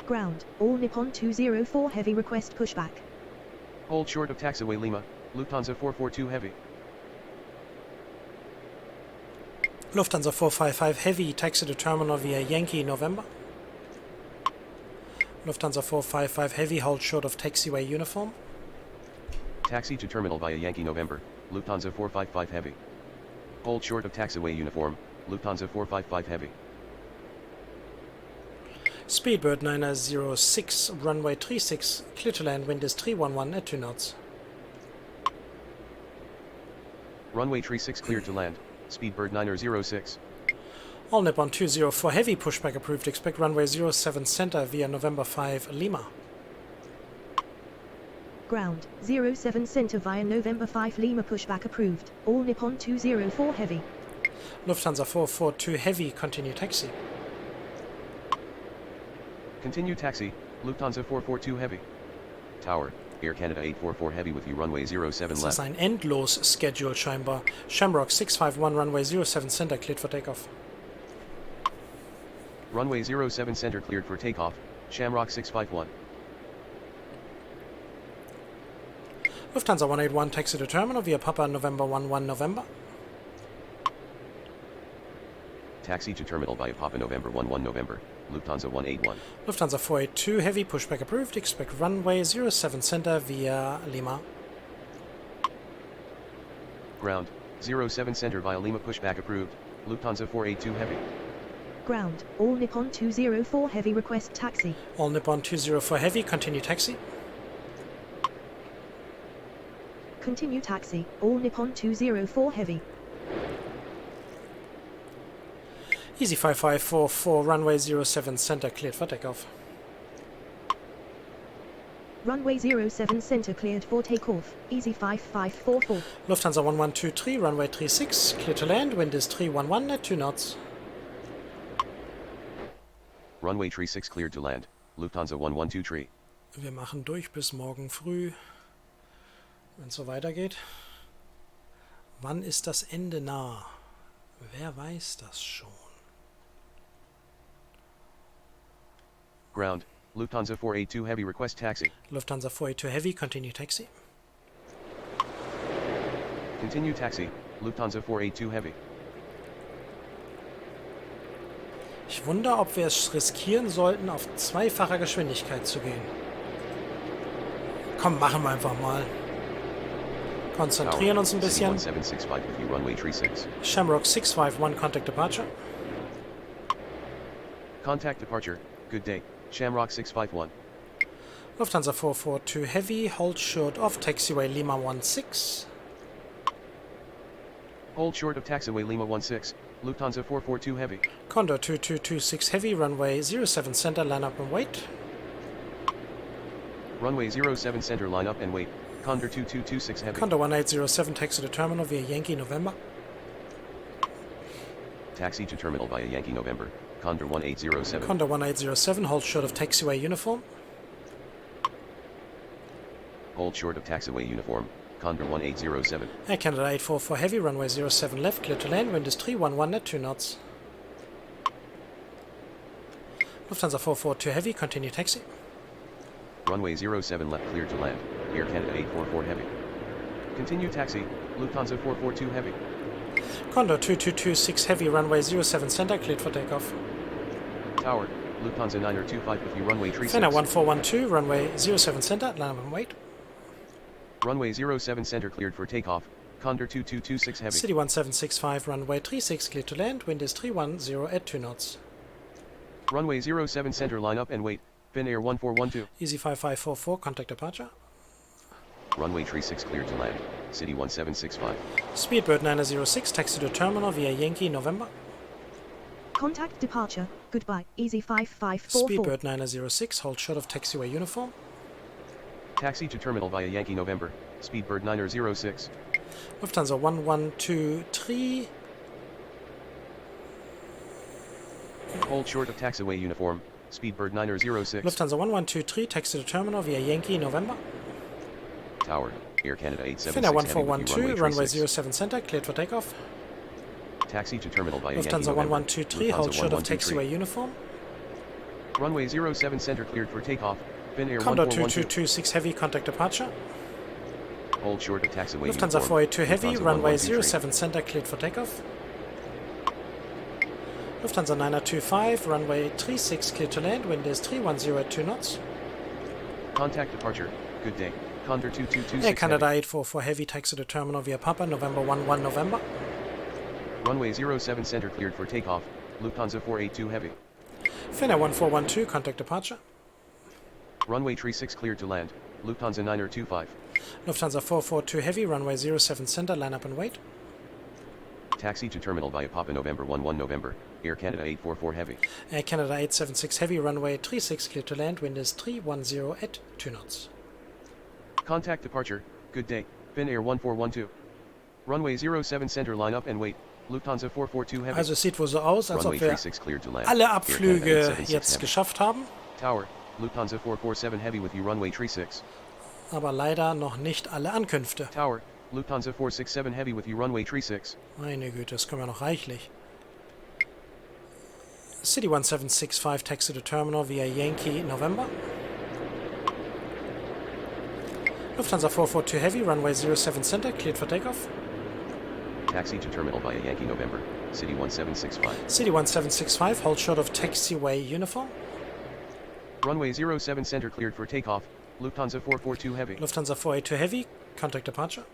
Ground, all Nippon 204 heavy, request pushback. Hold short of taxiway Lima, Lufthansa 442 heavy. Lufthansa 455 heavy, taxi to terminal via Yankee November. Lufthansa 455 heavy, hold short of taxiway uniform. Taxi to terminal via Yankee November, Lufthansa 455 heavy. Hold short of taxiway uniform, Lufthansa 455 heavy. Speedbird 906, runway 36, clear to land, wind is 311 at 2 knots. Runway 36 cleared to land, Speedbird 906. All Nippon 204 heavy, pushback approved, expect runway 07 center via November 5 Lima. Ground, 07 center via November 5 Lima, pushback approved. All Nippon 204 heavy. Lufthansa 442 heavy, continue taxi. Continue taxi, Lufthansa 442 heavy. Tower, Air Canada 844 heavy with you, runway 07 Das ist left. ein Endlos-Schedule scheinbar. Shamrock 651 runway 07 center cleared for takeoff. Runway 07 center cleared for takeoff, Shamrock 651. Lufthansa 181 taxi to terminal via Papa November 11 November. Taxi to terminal via Papa November 11 November, Lufthansa 181. Lufthansa 482 heavy, pushback approved, expect runway 07 center via Lima. Ground, 07 center via Lima, pushback approved, Lufthansa 482 heavy. Ground, all Nippon 204 heavy, request taxi. All Nippon 204 heavy, continue taxi. Continue taxi, all Nippon 204 heavy. Easy 5544 runway 07 center cleared for takeoff. Runway 07 center cleared for takeoff, easy 5544. Lufthansa 1123 runway 36 clear to land, wind is 311 at 2 knots. Runway 36 cleared to land, Lufthansa 112 Wir machen durch bis morgen früh, wenn es so weitergeht. Wann ist das Ende nah? Wer weiß das schon? Ground, Lufthansa 482 heavy, request taxi. Lufthansa 482 heavy, continue taxi. Continue taxi, Lufthansa 482 heavy. Ich wundere, ob wir es riskieren sollten, auf zweifacher Geschwindigkeit zu gehen. Komm, machen wir einfach mal. Konzentrieren uns ein bisschen. 1765 with you, runway 36. Shamrock 651, contact departure. Contact departure, good day, Shamrock 651. Lufthansa 442 heavy, hold short of taxiway Lima 16. Hold short of taxiway Lima 16, Lufthansa 442 heavy. Condor 2226 heavy, runway 07 center, line up and wait. Runway 07 center line up and wait. Condor 2226 heavy. Condor 1807, taxi to terminal via Yankee November. Taxi to terminal via Yankee November. Condor 1807. Condor 1807, hold short of taxiway uniform. Hold short of taxiway uniform. Condor 1807. Air Canada 844 heavy, runway 07 left, clear to land, wind is 311 at 2 knots. Lufthansa 442 heavy, continue taxi. Runway 07 left, clear to land. Air Canada 844 heavy. Continue taxi. Lufthansa 442 heavy. Condor 2226 heavy, runway 07 center, cleared for takeoff. Tower. Lufthansa 925 with you, runway 36. Finnair 1412, runway 07 center, line up and wait. Runway 07 center cleared for takeoff. Condor 2226 heavy. City 1765, runway 36, clear to land, wind is 310 at 2 knots. Runway 07 center line up and wait. Finnair 1412. Easy 5544, contact departure. Runway 36 cleared to land. City 1765. Speedbird 906, taxi to terminal via Yankee November. Contact departure. Goodbye. Easy 5544. Speedbird 906, hold short of taxiway uniform. Taxi to terminal via Yankee November. Speedbird 906. Lufthansa 1123. Hold short of taxiway uniform. Speedbird 906. Lufthansa 1123, taxi to terminal via Yankee November. Tower. Air Canada 876 Finnair heavy with you, 1412, runway 36. 07 center, cleared for takeoff. Taxi to terminal via Lufthansa Yankee November. 1123, Lufthansa hold short of 1123. taxiway uniform. Runway 07 center cleared for takeoff. Finnair Condor 1412. 2226 heavy, contact departure. Hold short of taxiway Lufthansa uniform. 482 heavy, Lufthansa runway 1123. 07 center, cleared for takeoff. Lufthansa 925, runway 36, clear to land, wind is 310 at 2 knots. Contact departure. Good day. Condor 2226 Air Canada heavy. 844 heavy, taxi to terminal via Papa, November 11 November. Runway 07 center cleared for takeoff. Lufthansa 482 heavy. Finnair 1412, contact departure. Runway 36 cleared to land. Lufthansa 925. Lufthansa 442 heavy, runway 07 center, line up and wait. Taxi to terminal via Papa November 11 November. Air Canada 844 heavy. Air Canada 876 heavy, runway 36, clear to land, wind is 310 at 2 knots. Contact departure. Good day. Finnair 1412. Runway 07 center line up and wait. Lufthansa 442 heavy. Also es sieht wohl so aus, als Runway ob wir 36 cleared to land. alle Air Canada Abflüge 876 jetzt heavy. geschafft haben, Tower. Lufthansa 447 heavy with you, runway 36. aber leider noch nicht alle Ankünfte. Tower. Lufthansa 467 heavy with you, runway 36. Meine Güte, das können wir noch reichlich. City 1765, taxi to terminal via Yankee November. Lufthansa 442 heavy, runway 07 center, cleared for takeoff. Taxi to terminal via Yankee November. City 1765. City 1765, hold short of taxiway uniform. Runway 07 center cleared for takeoff. Lufthansa 442 heavy. Lufthansa 482 heavy, contact departure.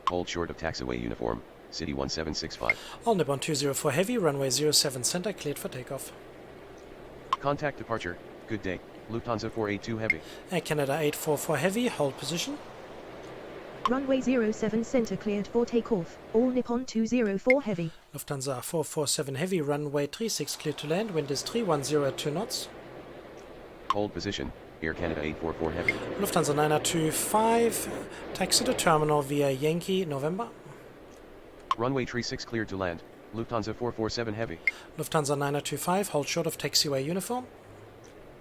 Hold short of taxiway uniform. City 1765. All Nippon 204 heavy, runway 07 center, cleared for takeoff. Contact departure. Good day. Lufthansa 482 heavy. Air Canada 844 heavy, hold position. Runway 07 center cleared for takeoff. All Nippon 204 heavy. Lufthansa 447 heavy, runway 36, cleared to land, wind is 310 at 2 knots. Hold position. Air Canada 844 heavy. Lufthansa 925, taxi to terminal via Yankee November. Runway 36 cleared to land. Lufthansa 447 heavy. Lufthansa 925, hold short of taxiway uniform.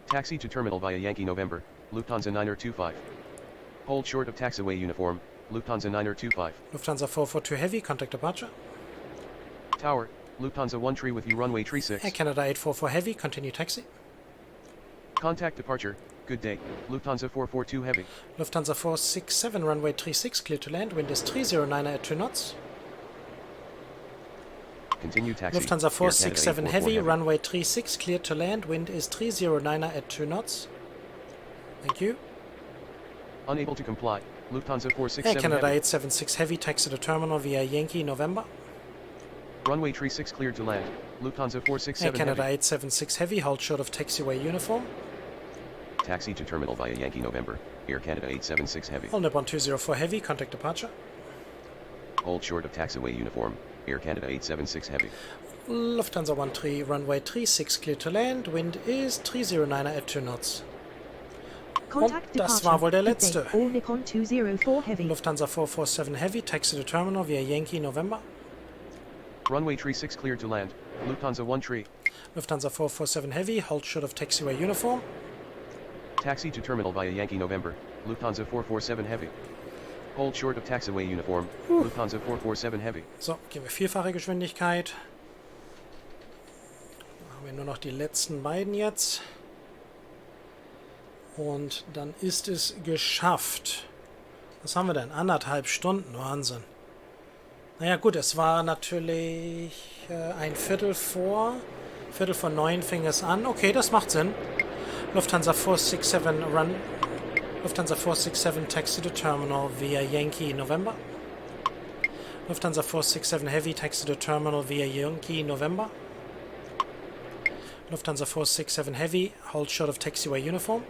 Taxi to terminal via Yankee November. Lufthansa 925. Hold short of taxiway uniform. Lufthansa 925. Lufthansa 442 heavy, contact departure. Tower. Lufthansa 1 tree with you, runway 36. Air Canada 844 heavy, continue taxi. Contact departure. Good day. Lufthansa 442 heavy. Lufthansa 467, runway 36, clear to land, wind is 309 at 2 knots. Continue taxi. Lufthansa Air 467 Canada heavy, 844 runway 36, clear to land, wind is 309 at 2 knots. Thank you. Unable to comply. Lufthansa Air 467 Canada heavy. 876 heavy, taxi to terminal via Yankee November. Runway 36 cleared to land. Lufthansa Air 467 Canada heavy. 876 heavy, hold short of taxiway uniform. Taxi to terminal via Yankee November. Air Canada 876 heavy. All Nippon 204 heavy, contact departure. Hold short of taxiway uniform. Air Canada 876 heavy. Lufthansa 13, runway 36, clear to land, wind is 309 at 2 knots. Und das war wohl der letzte. All Nippon 204 Heavy. Lufthansa 447 Heavy, taxi to terminal via Yankee November. Runway tree 6 cleared to land. Lufthansa 1 tree. Lufthansa 447 Heavy, hold short of taxiway uniform. Taxi to terminal via Yankee November. Lufthansa 447 Heavy. Hold short of taxiway uniform. Lufthansa 447 Heavy. So, gehen wir vierfache Geschwindigkeit. Dann haben wir nur noch die letzten beiden jetzt. Und dann ist es geschafft. Was haben wir denn? 1,5 Stunden. Wahnsinn. Naja gut, es war natürlich ein Viertel vor 9 fing es an. Okay, das macht Sinn. Lufthansa 467 Run. Lufthansa 467 taxi to terminal via Yankee November. Lufthansa 467 Heavy taxi to terminal via Yankee November. Lufthansa 467 Heavy, hold short of taxiway uniform.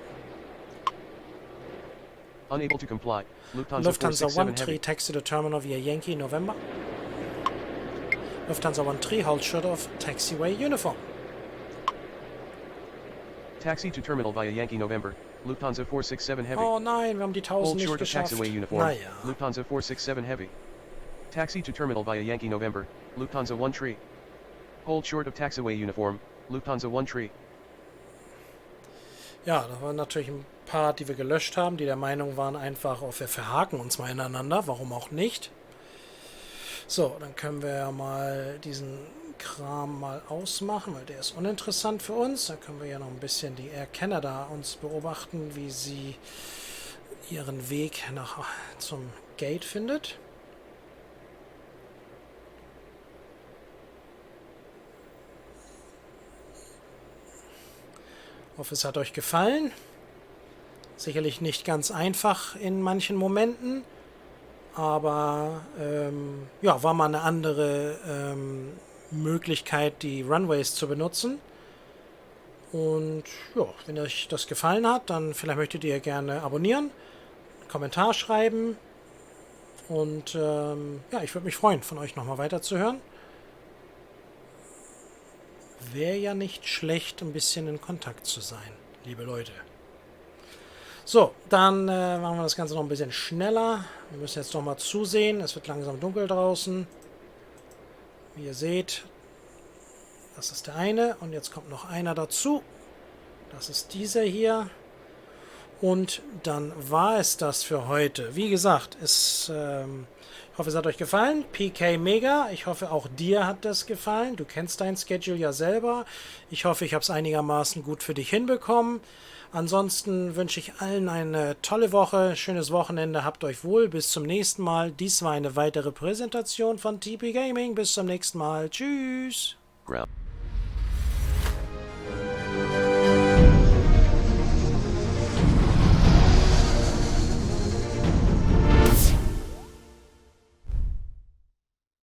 Unable to comply. Lufthansa 467 13 Heavy. taxi to terminal via Yankee November. Lufthansa 13 hold short of taxiway uniform. Taxi to terminal via Yankee November. Lufthansa 467 Heavy. Oh nein, wir haben die 1000 Hold nicht short of geschafft. taxiway uniform. Naja. Lufthansa 467 Heavy. Taxi to terminal via Yankee November. Lufthansa 1 tree. Hold short of taxiway uniform. Lufthansa 1 tree. Ja, da waren natürlich ein paar, die wir gelöscht haben, die der Meinung waren einfach, oh, wir verhaken uns mal ineinander, warum auch nicht. So, dann können wir ja mal diesen Kram mal ausmachen, weil der ist uninteressant für uns. Da können wir ja noch ein bisschen die Air Canada uns beobachten, wie sie ihren Weg zum Gate findet. Ich hoffe, es hat euch gefallen. Sicherlich nicht ganz einfach in manchen Momenten, aber ja, war mal eine andere Möglichkeit, die Runways zu benutzen. Und ja, wenn euch das gefallen hat, dann vielleicht möchtet ihr gerne abonnieren, einen Kommentar schreiben und ja, ich würde mich freuen, von euch nochmal weiterzuhören. Wäre ja nicht schlecht, ein bisschen in Kontakt zu sein, liebe Leute. So, dann machen wir das Ganze noch ein bisschen schneller. Wir müssen jetzt noch mal zusehen. Es wird langsam dunkel draußen. Wie ihr seht, das ist der eine. Und jetzt kommt noch einer dazu. Das ist dieser hier. Und dann war es das für heute. Wie gesagt, ich hoffe, es hat euch gefallen. PK Mega. Ich hoffe, auch dir hat das gefallen. Du kennst dein Schedule ja selber. Ich hoffe, ich habe es einigermaßen gut für dich hinbekommen. Ansonsten wünsche ich allen eine tolle Woche, schönes Wochenende, habt euch wohl, bis zum nächsten Mal. Dies war eine weitere Präsentation von TP Gaming. Bis zum nächsten Mal. Tschüss. Ground.